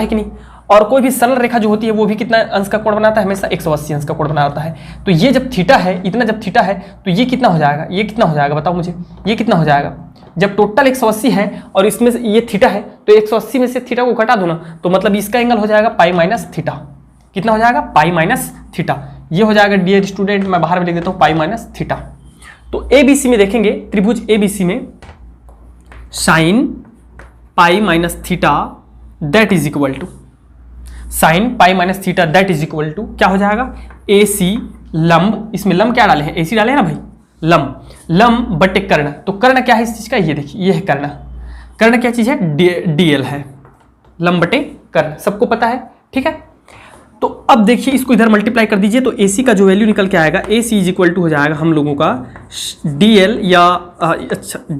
कि नहीं। और कोई भी सरल रेखा जो होती है वो भी कितना अंश का कोण बनाता है, हमेशा 180 अंश का कोण बनाता है। तो ये जब थीटा है, इतना जब थीटा है, तो ये कितना हो जाएगा, ये कितना हो जाएगा बताओ मुझे, ये कितना हो जाएगा। जब टोटल 180 है और इसमें से ये थीटा है, तो 180 में से थीटा को घटा दो ना, तो मतलब इसका एंगल हो जाएगा पाई माइनस थीटा। कितना हो जाएगा? पाई माइनस थीटा। ये हो जाएगा डियर स्टूडेंट, मैं बाहर में लिख देता हूँ, पाई माइनस थीटा। तो ABC में देखेंगे, त्रिभुज ABC में sine pi minus theta that is equal to, sine pi minus theta that is equal to क्या हो जाएगा, AC लंब, इसमें लंब क्या डाले हैं, AC डाले हैं ना भाई, लंब बटे कर्ण। तो कर्ण क्या है इस चीज का, ये देखिए, ये है कर्ण क्या चीज है, DL है, लंब बटे कर्ण, सबको पता है, ठीक है। तो अब देखिए इसको इधर मल्टीप्लाई कर दीजिए, तो AC का जो वैल्यू निकल के आएगा, AC इज इक्वल टू हो जाएगा हम लोगों का DL या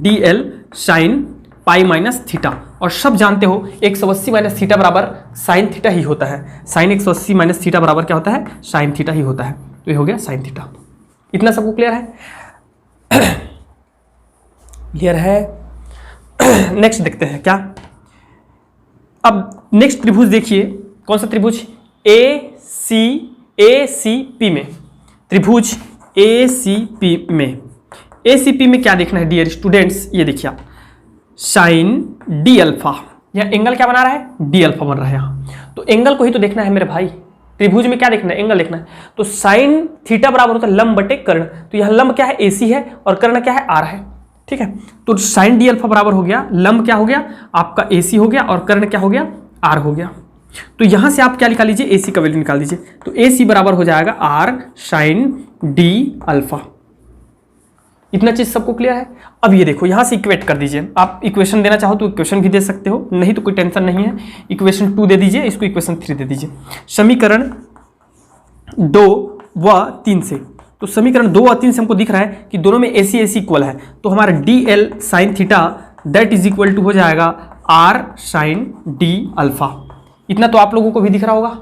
DL sign pi minus theta. और सब जानते हो 180 माइनस थीटा बराबर साइन थीटा ही होता है। साइन 180 माइनस थीटा बराबर क्या होता है, साइन थीटा ही होता है। तो ये हो गया साइन थीटा। इतना सबको क्लियर है? क्लियर है? नेक्स्ट देखते हैं क्या। अब नेक्स्ट त्रिभुज देखिए, कौन सा त्रिभुज, ACP में, त्रिभुज ACP में क्या देखना है डियर स्टूडेंट्स, ये देखिए आप, साइन डी अल्फा, यह एंगल क्या बना रहा है, डी अल्फा बन रहा है यहाँ। तो एंगल को ही तो देखना है मेरे भाई, त्रिभुज में क्या देखना है, एंगल देखना है। तो साइन थीटा बराबर होता है लंब बटे कर्ण। तो यह लंब क्या है, AC है, और कर्ण क्या है, R है, ठीक है। तो साइन डी अल्फा बराबर हो गया, लंब क्या हो गया आपका AC हो गया, और कर्ण क्या हो गया, R हो गया। तो यहां से आप क्या निकाल लीजिए, AC का वैल्यू निकाल दीजिए। तो AC बराबर हो जाएगा R साइन डी अल्फा। इतना चीज सबको क्लियर है? अब ये देखो यहां से इक्वेट कर दीजिए। आप इक्वेशन देना चाहो तो इक्वेशन भी दे सकते हो, नहीं तो कोई टेंशन नहीं है। इक्वेशन 2 दे दीजिए, इसको इक्वेशन 3 दे दीजिए। समीकरण 2 व 3 से, तो समीकरण 2 व 3 से हमको दिख रहा है कि दोनों में AC इक्वल है। तो हमारा DL sine theta that is equal to हो जाएगा R साइन डी अल्फा। इतना तो आप लोगों को भी दिख रहा होगा,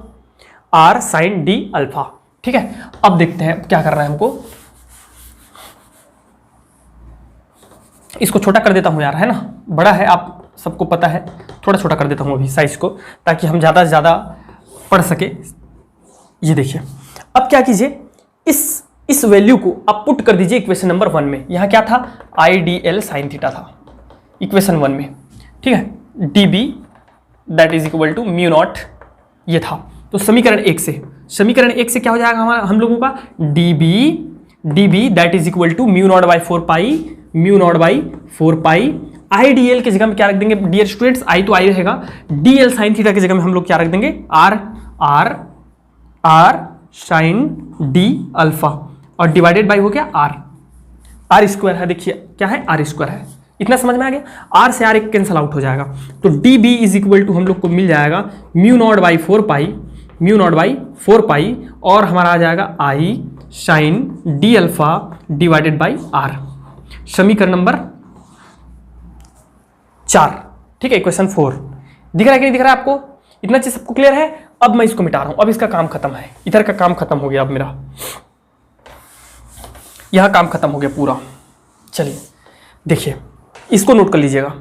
R साइन डी अल्फा, ठीक है। अब देखते हैं क्या करना है हमको। इसको छोटा कर देता हूं यार, है ना, बड़ा है, आप सबको पता है। थोड़ा छोटा कर देता हूं अभी साइज को, ताकि हम ज़्यादा से ज़्यादा पढ़ सके। ये देखिए, अब क्या कीजिए, इस वैल्यू को आप पुट कर दीजिए इक्वेशन नंबर 1 में। यहाँ क्या था, IDL साइन थीटा था इक्वेशन 1 में, ठीक है। DB that is equal to mu naught ये था। तो समीकरण 1 से क्या हो जाएगा हमारा, हम लोगों का DB that is equal to mu naught by 4 pi IDL की जगह में क्या रख देंगे डियर स्टूडेंट्स, I तो I रहेगा, DL साइन थीटा की जगह में हम लोग क्या रख देंगे, R साइन डी अल्फा, और डिवाइडेड बाई हो गया R स्क्वायर है। देखिए क्या है, R स्क्वायर है। इतना समझ में आ गया? R से R एक कैंसल आउट हो जाएगा। तो DB इज इक्वल टू हम लोग को मिल जाएगा म्यू नॉट बाई 4 पाई, और हमारा आ जाएगा I sine D alpha divided by R, समीकरण नंबर 4। ठीक है, इक्वेशन 4 दिख रहा है कि नहीं दिख रहा है आपको? इतना चीज सबको क्लियर है? अब मैं इसको मिटा रहा हूं, अब इसका काम खत्म है, इधर का काम खत्म हो गया, अब मेरा यह काम खत्म हो गया पूरा। चलिए देखिए, इसको नोट कर लीजिएगा।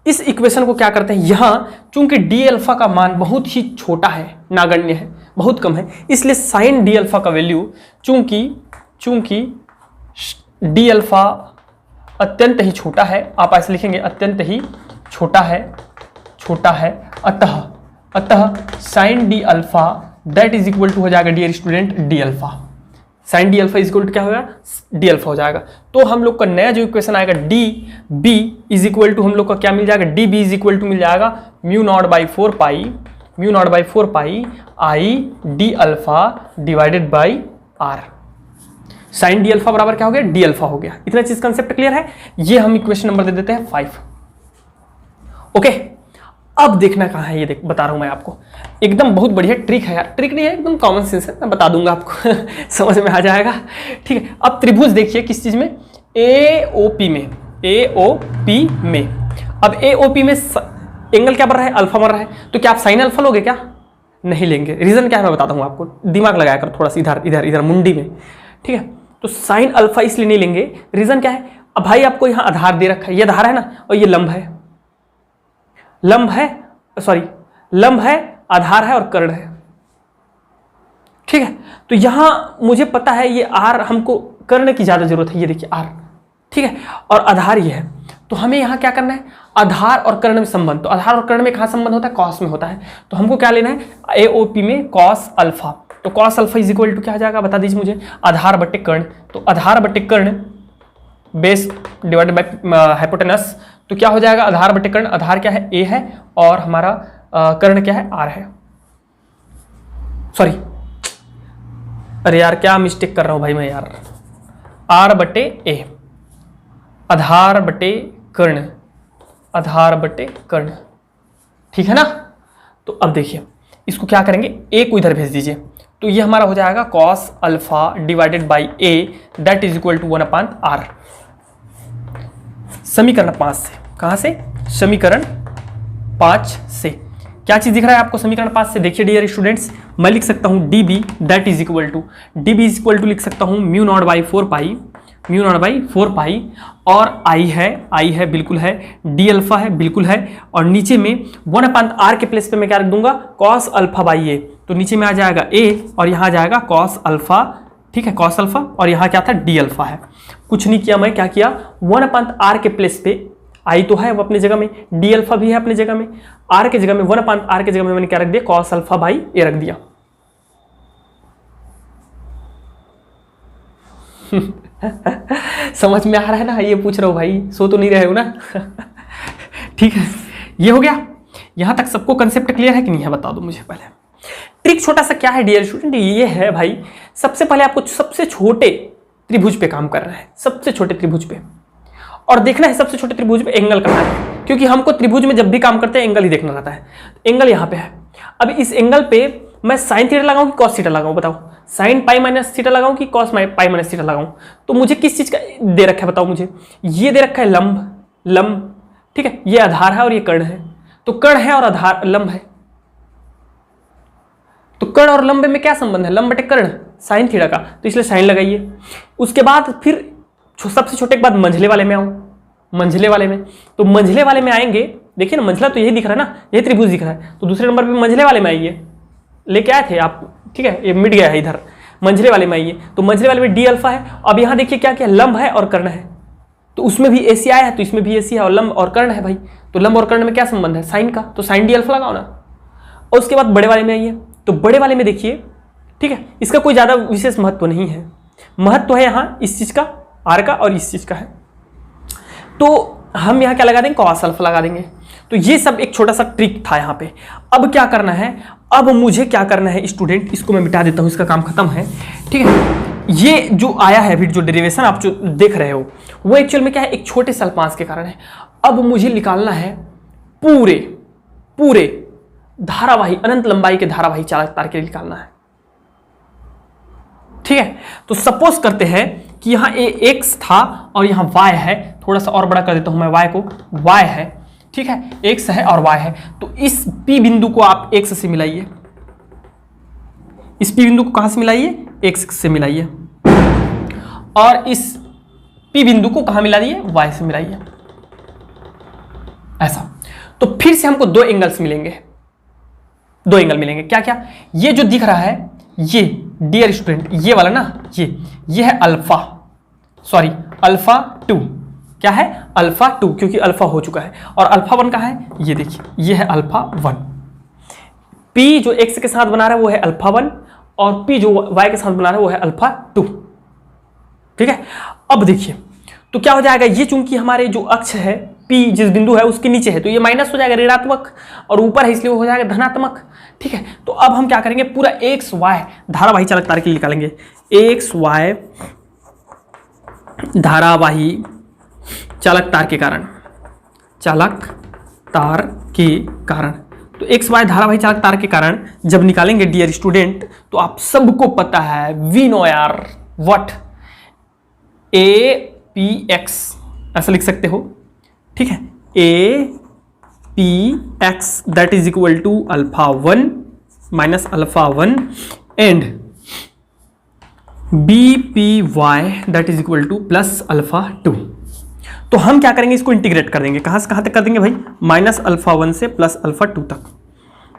इस इक्वेशन को क्या करते हैं, यहां चूंकि डी अल्फा का मान बहुत ही छोटा है, नागण्य है, बहुत कम है, इसलिए साइन डी अल्फा का वैल्यू चूंकि डी अल्फा अत्यंत ही छोटा है, आप ऐसे लिखेंगे अत्यंत ही छोटा है, अतः sine D alpha that is equal to हो जाएगा dear student D alpha. Sine D alpha is equal to क्या होगा, डी अल्फा हो जाएगा। तो हम लोग का नया जो इक्वेशन आएगा d B is equal to हम लोग का क्या मिल जाएगा, d B is equal to मिल जाएगा mu naught by 4 pi I d alpha divided by r. Sine D alpha बराबर क्या हो गया, डी अल्फा हो गया। इतना चीज कंसेप्ट क्लियर है? ये हम इक्वेशन नंबर दे देते हैं 5। ओके, अब देखना कहाँ है, ये देख बता रहा हूं मैं आपको, एकदम बहुत बढ़िया ट्रिक है यार, ट्रिक नहीं है, एकदम कॉमन सेंस है, मैं बता दूंगा आपको समझ में आ जाएगा। ठीक है, अब त्रिभुज देखिए किस चीज में, एओपी में, अब एओपी में एंगल क्या बन रहा है, अल्फा बन रहा है, तो क्या आप साइन अल्फा लोगे क्या? नहीं लेंगे। रीजन क्या है मैं बताता हूँ आपको, दिमाग लगाया कर थोड़ा सा इधर मुंडी में। ठीक है, तो साइन अल्फा इसलिए नहीं लेंगे, रीजन क्या है, अब भाई आपको यहां आधार दे रखा है, ये आधार है ना, और ये लंब है, आधार है और कर्ण है। ठीक है, तो यहां मुझे पता है ये आर, हमको कर्ण की ज्यादा जरूरत है, ये देखिए आर। ठीक है, और आधार ये है, तो हमें यहां क्या करना है, आधार और कर्ण में संबंध। तो आधार और कर्ण में कहां संबंध होता है, कॉस में होता है। तो हमको क्या लेना है, एओपी में कॉस अल्फा। तो cos alpha is equal to क्या आ जाएगा, बता दीजिए मुझे, आधार बटे कर्ण। तो आधार बटे कर्ण बेस डिवाइडेड बाय हाइपोटेनस, तो क्या हो जाएगा, आधार बटे कर्ण, आधार क्या है, ए है, और हमारा कर्ण क्या है, आर है। सॉरी, अरे यार क्या मिस्टेक कर रहा हूं भाई मैं यार, आर बटे ए, आधार बटे कर्ण, ठीक है ना। तो अब देखिए इसको क्या करेंगे, ए को इधर भेज दीजिए, तो ये हमारा हो जाएगा cos alpha divided by a that is equal to 1/r। समीकरण 5 से, कहां से, समीकरण 5 से क्या चीज दिख रहा है आपको, समीकरण 5 से देखिए डियर स्टूडेंट्स, मैं लिख सकता हूं d b that is equal to लिख सकता हूं म्यू नॉट बाई 4 पाई, और आई है बिल्कुल है, डी अल्फा है बिल्कुल है, और नीचे में 1/r के प्लेस पे मैं क्या रख दूंगा, कॉस अल्फा बाई ए। तो नीचे में आ जाएगा ए और यहां आ जाएगा कॉस अल्फा। ठीक है, कॉस अल्फा, और यहां क्या था, डी अल्फा है। कुछ नहीं किया मैं, क्या किया, 1/r के प्लेस पे, आई तो है वो अपनी जगह में, डी अल्फा भी है अपनी जगह में, आर के जगह में 1/r के जगह में मैंने क्या रख दिया, कॉस अल्फा बाई ए रख दिया। समझ में आ रहा है ना, ये पूछ रहा हूं भाई, सो तो नहीं रहे हो ना ठीक है, ये हो गया। यहां तक सबको कंसेप्ट क्लियर है कि नहीं है, बता दो मुझे पहले। ट्रिक छोटा सा क्या है डियर स्टूडेंट, ये है भाई, सबसे पहले आपको सबसे छोटे त्रिभुज पे काम करना है, सबसे छोटे त्रिभुज पे, और देखना है सबसे छोटे त्रिभुज पे एंगल करना है, क्योंकि हमको त्रिभुज में जब भी काम करते हैं एंगल ही देखना रहता है। एंगल यहां पे है, अब इस एंगल पे मैं साइन थीटा लगाऊं कि कॉस थीटा लगाऊं, बताओ, साइन पाई माइनस थीटा लगाऊं कि कॉस पाई माइनस थीटा लगाऊं। तो मुझे किस चीज का दे रखा है बताओ मुझे, ये दे रखा है लंब। ठीक है, ये आधार है और ये कर्ण है, तो कर्ण है और आधार लंब है, तो कर्ण और लंब में क्या संबंध है, लंब बटे कर्ण, साइन थीटा का, तो इसलिए साइन लगाइए। उसके बाद फिर सबसे छोटे के बाद मंझले वाले में आऊं, मंझले वाले में, तो मंझले वाले में आएंगे, देखिए ना मंझला तो यही दिख रहा है ना, यही त्रिभुज दिख रहा है, तो दूसरे नंबर पे मंझले वाले में आइए, लेके आए थे आप, ठीक है, ये मिट गया है इधर, मंझले वाले में आइए, तो मंझले वाले में डी अल्फा है। अब यहां देखिए क्या क्या, लंब है और कर्ण है, तो उसमें भी एसी आया है, तो इसमें भी एसी है, और लंब और कर्ण है भाई, तो लंब और कर्ण में क्या संबंध है, साइन का, तो साइन डी अल्फा लगाओ ना। और उसके बाद बड़े वाले में आइए, तो बड़े वाले में देखिए, ठीक है, इसका कोई ज्यादा विशेष महत्व नहीं है, महत्व है यहां इस चीज का, आर का, और इस चीज का है, तो हम यहां क्या लगा देंगे, कॉस अल्फा लगा देंगे। तो ये सब एक छोटा सा ट्रिक था यहाँ पे। अब क्या करना है, अब मुझे क्या करना है स्टूडेंट, इसको मैं मिटा देता हूँ, इसका काम खत्म है। ठीक है, ये जो आया है अभी जो डेरिवेशन आप जो देख रहे हो वो एक्चुअल में क्या है, एक छोटे से अल्पांश के कारण है। अब मुझे निकालना है पूरे धारावाही, अनंत लंबाई के धारावाही चालक तार के लिए निकालना है। ठीक है। तो सपोज करते हैं कि यहाँ x था और यहाँ y है, थोड़ा सा और बड़ा कर देता हूं मैं y को, y है, ठीक है, x है और y है। तो इस p बिंदु को आप x से मिलाइए, इस p बिंदु को कहां से मिलाइए, x से मिलाइए, और इस p बिंदु को कहां मिला दिए, y से मिलाइए, ऐसा। तो फिर से हमको दो एंगल्स मिलेंगे, दो एंगल मिलेंगे। क्या क्या, ये जो दिख रहा है ये डियर स्टूडेंट, ये वाला ना, ये है अल्फा, सॉरी अल्फा 2, क्या है अल्फा 2, क्योंकि अल्फा हो चुका है। और अल्फा 1 का है, ये देखिए, ये है अल्फा 1। P जो x के साथ बना रहा है वो है अल्फा 1, और P जो y के साथ बना रहा है वो है अल्फा 2, ठीक है। अब देखिए तो क्या हो जाएगा, ये चूंकि हमारे जो अक्ष है P जिस बिंदु है उसके नीचे है, तो ये माइनस हो जाएगा, ऋणात्मक, और ऊपर है इसलिए हो जाएगा धनात्मक, ठीक है। तो अब हम क्या करेंगे, पूरा x y धारावाही चालक तार के लिए निकालेंगे, x y धारावाही चालक तार के कारण, चालक तार के कारण। तो x y धारावाही चालक तार के कारण जब निकालेंगे डियर स्टूडेंट, तो आप सबको पता है वी नो यार व्हाट, a p x ऐसा लिख सकते हो, ठीक है, a p x that is equal to alpha 1 minus alpha 1 and b p y that is equal to plus alpha 2। तो हम क्या करेंगे, इसको इंटीग्रेट कर देंगे, कहां से कहां तक कर देंगे भाई, माइनस अल्फा 1 से प्लस अल्फा 2 तक,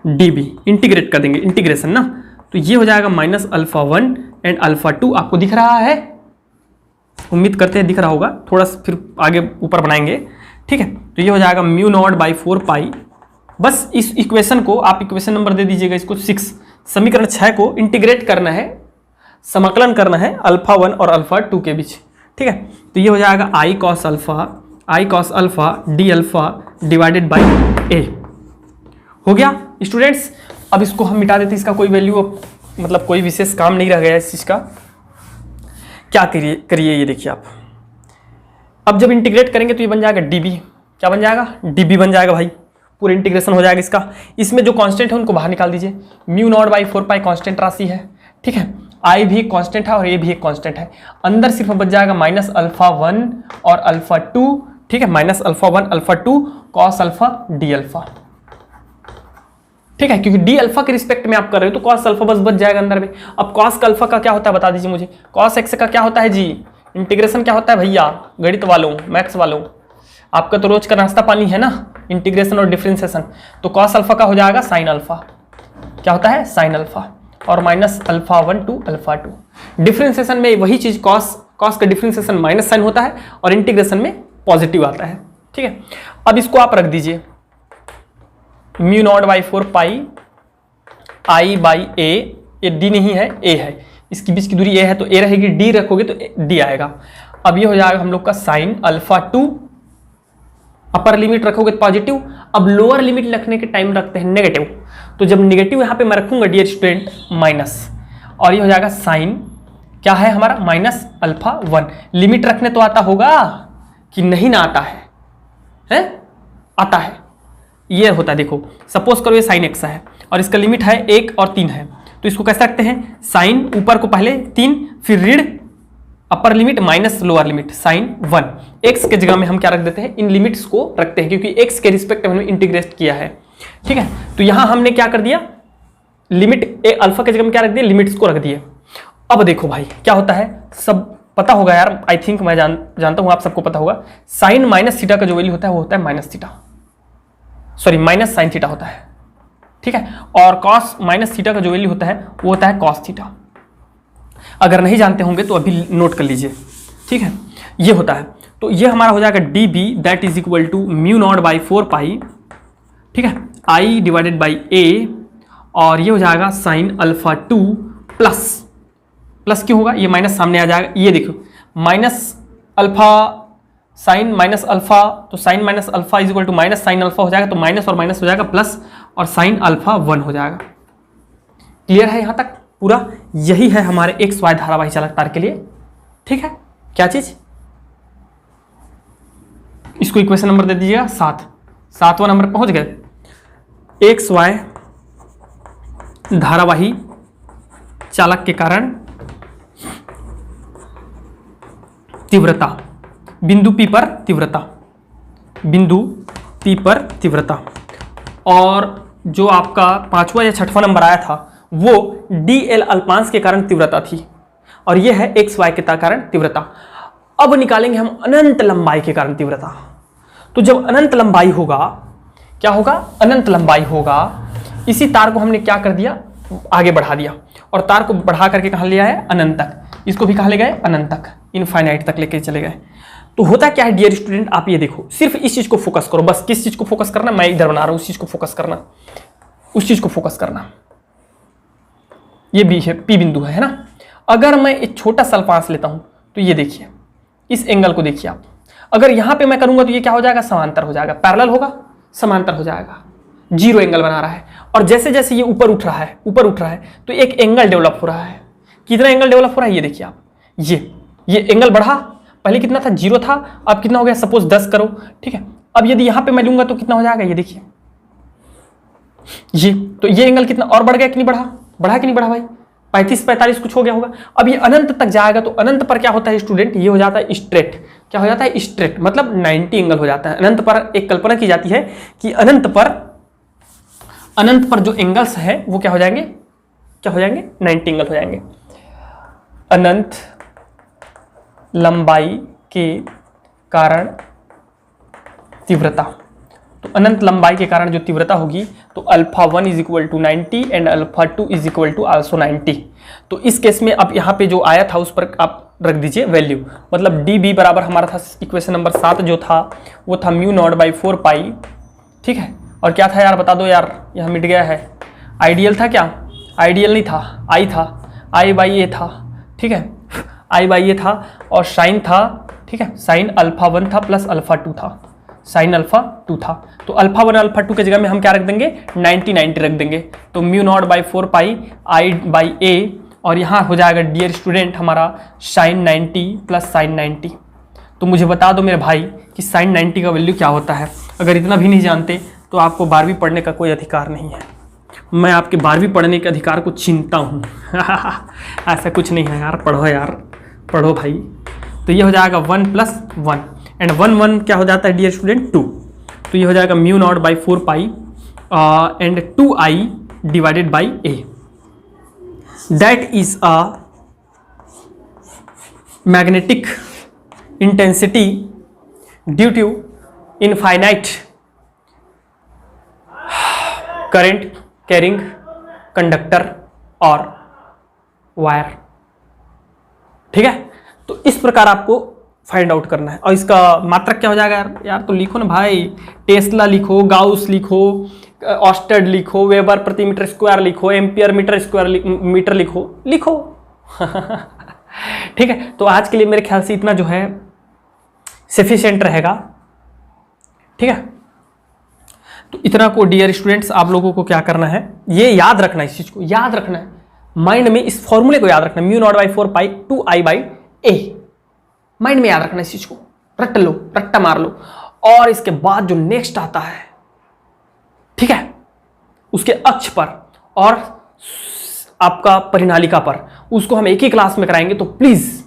db इंटीग्रेट कर देंगे, इंटीग्रेशन ना। तो ये हो जाएगा माइनस अल्फा 1 एंड अल्फा 2, आपको दिख रहा है, उम्मीद करते हैं दिख रहा होगा, थोड़ा फिर आगे ऊपर बनाएंगे, ठीक है। तो ये हो जाएगा म्यू नॉट बाई 4 पाई। बस इस इक्वेशन को आप इक्वेशन नंबर दे दीजिएगा इसको 6, समीकरण 6 को इंटीग्रेट करना है, समाकलन करना है अल्फा 1 और अल्फा 2 के बीच, ठीक है। तो ये हो जाएगा I cos alpha d alpha divided by a, हो गया स्टूडेंट्स। अब इसको हम मिटा देते हैं, इसका कोई वैल्यू मतलब कोई विशेष काम नहीं रह गया इस चीज का। क्या करिए ये देखिए आप, अब जब इंटीग्रेट करेंगे तो ये बन जाएगा db, क्या बन जाएगा, db बन जाएगा भाई, पूरा इंटीग्रेशन हो जाएगा इसका। इसमें जो कांस्टेंट है उनको बाहर निकाल दीजिए, mu naught by 4 pi constant राशि है, ठीक है, i भी एक कांस्टेंट है और a भी एक कांस्टेंट है। अंदर सिर्फ बच जाएगा माइनस अल्फा 1 और अल्फा 2, ठीक है, minus alpha 1 alpha 2 cos alpha d alpha, ठीक है, क्योंकि डी अल्फा के रिस्पेक्ट में आप कर रहे हो तो कॉस अल्फा बस बच जाएगा अंदर में। अब कॉस का अल्फा का क्या होता है बता दीजिए मुझे, कॉस एक्स का क्या होता है जी, इंटीग्रेशन क्या होता है भैया, गणित वालों, मैथ्स वालों, आपका तो रोज का नाश्ता पानी है ना, इंटीग्रेशन और डिफरेंशिएशन। तो कॉस अल्फा का हो जाएगा साइन अल्फा, क्या होता है साइन अल्फा, और minus alpha 1 to alpha 2। Differentiation में वही चीज, कॉस का डिफरेंशिएशन माइनस साइन होता है और इंटीग्रेशन में पॉजिटिव आता है, ठीक है। अब इसको आप रख दीजिए, mu naught by 4 pi I by a, ये डी नहीं है ए है, इसकी बीच की दूरी ए है तो ए रहेगी, डी रखोगे तो डी आएगा। अब ये हो जाएगा हम लोग का साइन अल्फा 2, अपर लिमिट रखोगे तो पॉजिटिव, अब लोअर लिमिट रखने के टाइम रखते हैं नेगेटिव, तो जब नेगेटिव यहां पे मैं रखूंगा डियर स्टूडेंट माइनस, और ये हो जाएगा साइन क्या है हमारा माइनस अल्फा 1। लिमिट रखने तो आता होगा कि नहीं ना आता है? आता है, ये होता है। देखो सपोज करो ये साइन एक्स है और इसका लिमिट है 1 और 3 है, तो इसको कैसे रखते हैं, साइन ऊपर को पहले 3 फिर ऋण upper limit minus lower limit sine 1। X के जगह में हम क्या रख देते हैं, इन लिमिट्स को रखते हैं क्योंकि एक्स के रिस्पेक्ट में हमने इंटीग्रेट किया है, ठीक है। तो यहां हमने क्या कर दिया, लिमिट अल्फा के जगह में क्या रख दिया, लिमिट्स को रख दिए। अब देखो भाई क्या होता है, सब पता होगा यार, आई थिंक मैं जानता हूं आप सबको पता होगा, साइन माइनस थीटा का जो वैल्यू होता है वो होता है minus theta, sorry minus sine theta होता है, ठीक है। और कॉस माइनस थीटा का जो वैल्यू होता है वो होता है कॉस थीटा। अगर नहीं जानते होंगे तो अभी नोट कर लीजिए, ठीक है, ये होता है। तो ये हमारा हो जाएगा d b that is equal to mu naught by 4 pi, ठीक है, आई डिवाइडेड बाई ए, और ये हो जाएगा साइन अल्फा 2 प्लस क्यों होगा, ये माइनस सामने आ जाएगा, ये देखो minus alpha sine minus alpha, तो sine minus alpha is equal to minus sine alpha हो जाएगा, तो माइनस और माइनस हो जाएगा प्लस, और साइन अल्फा 1 हो जाएगा। क्लियर है यहां तक पूरा? यही है हमारे एक्स वाई धारावाही चालक तार के लिए, ठीक है। क्या चीज, इसको इक्वेशन नंबर दे दीजिएगा 7वां नंबर पहुंच गए। एक्स वाई धारावाही चालक के कारण तीव्रता, बिंदु P पर तीव्रता, बिंदु P पर तीव्रता। और जो आपका 5वां या 6वां नंबर आया था वो dl अल्पांश के कारण तीव्रता थी, और ये है xy के कारण तीव्रता। अब निकालेंगे हम अनंत लंबाई के कारण तीव्रता। तो जब अनंत लंबाई होगा, क्या होगा, अनंत लंबाई होगा, इसी तार को हमने क्या कर दिया, आगे बढ़ा दिया, और तार को बढ़ा करके कहाँ ले आए, अनंत तक। इसको भी कहाँ ले गए, अनंत तक, इनफाइनाइट तक लेके चले गए। तो होता क्या है डियर स्टूडेंट, आप ये देखो, सिर्फ इस चीज को फोकस करो, बस किस चीज को फोकस करना, मैं इधर बना रहा हूं, उस चीज को फोकस करना, उस चीज को फोकस करना। ये बी है, पी बिंदु है ना। अगर मैं एक छोटा सा अल्पांश लेता हूं तो ये देखिए, इस एंगल को देखिए आप, अगर यहां पे मैं करूंगा तो ये क्या हो जाएगा, समांतर हो जाएगा, पैरेलल होगा, समांतर हो जाएगा, जीरो एंगल बना रहा है। और जैसे जैसे ये ऊपर उठ रहा है, ऊपर उठ रहा है, तो एक एंगल डेवलप हो रहा है। कितना एंगल डेवलप हो रहा है, ये देखिए आप, ये एंगल बढ़ा, पहले कितना था, जीरो था, अब कितना हो गया, सपोज 10 करो, ठीक है। अब यदि यहां पे मैं लूंगा तो कितना हो जाएगा, ये देखिए, ये तो ये एंगल कितना और बढ़ गया कि नहीं बढ़ा, बढ़ा कि नहीं बढ़ा भाई, 35-45 कुछ हो गया होगा। अब ये अनंत तक जाएगा, तो अनंत पर क्या होता है स्टूडेंट, ये हो जाता है स्ट्रेट, क्या हो जाता है, स्ट्रेट, मतलब 90 एंगल हो जाता है। अनंत पर एक कल्पना की जाती है कि अनंत पर जो एंगल्स है वो क्या हो जाएंगे, 90 एंगल हो जाएंगे। अनंत लंबाई के कारण तीव्रता, तो अनंत लंबाई के कारण जो तीव्रता होगी, तो α1 is equal to 90 and α2 is equal to also 90। तो इस केस में अब यहाँ पे जो आया था उस पर आप रख दीजिए वैल्यू, मतलब dB बराबर हमारा था इक्वेशन नंबर 7 जो था वो था μ0/4 पाई, ठीक है। और क्या था यार, बता दो यार, यहाँ मिट गया है, आइडियल था क्या, आइडियल नहीं था, आई था, I/A था, ठीक है, I/A था, और साइन था, ठीक है, साइन α1 था प्लस α2 था, साइन α2 था। तो α1 α2 की जगह में हम क्या रख देंगे, 90 रख देंगे, तो μ0/4 पाई I/A, और यहाँ हो जाएगा डियर स्टूडेंट हमारा साइन 90 प्लस साइन 90। तो मुझे बता दो मेरे भाई कि साइन 90 का वैल्यू क्या होता है। अगर इतना भी नहीं जानते तो आपको 12वीं पढ़ने का कोई अधिकार नहीं है, मैं आपके 12वीं पढ़ने के अधिकार को छीनता हूँ। ऐसा कुछ नहीं है यार, पढ़ो यार, पढ़ो भाई। तो ये हो जाएगा 1 + 1 एंड 1 क्या हो जाता है डियर स्टूडेंट, 2। तो ये हो जाएगा μ0/4 pi and 2I divided by A, that is a magnetic intensity due to infinite current carrying conductor और वायर, ठीक है। तो इस प्रकार आपको फाइंड आउट करना है। और इसका मात्रक क्या हो जाएगा यार, तो लिखो ना भाई, टेस्ला लिखो, गाउस लिखो, ऑस्टेड लिखो, वेबर प्रति मीटर स्क्वायर लिखो, एम्पियर मीटर लिखो। ठीक है। तो आज के लिए मेरे ख्याल से इतना जो है सफिशिएंट रहेगा, ठीक है। तो इतना को डियर स्टूडेंट्स आप लोगों को क्या करना है, ये याद रखना है, इस चीज को याद रखना है माइंड में, इस फॉर्मूले को याद रखना है, μ0/4 पाई 2I/A, माइंड में याद रखना, इस चीज को रट्टा लो, रट्टा मार लो। और इसके बाद जो नेक्स्ट आता है, ठीक है, उसके अक्ष पर और आपका परिनालिका पर, उसको हम एक ही क्लास में कराएंगे, तो प्लीज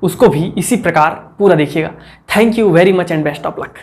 उसको भी इसी प्रकार पूरा देखिएगा। Thank you very much and best of luck.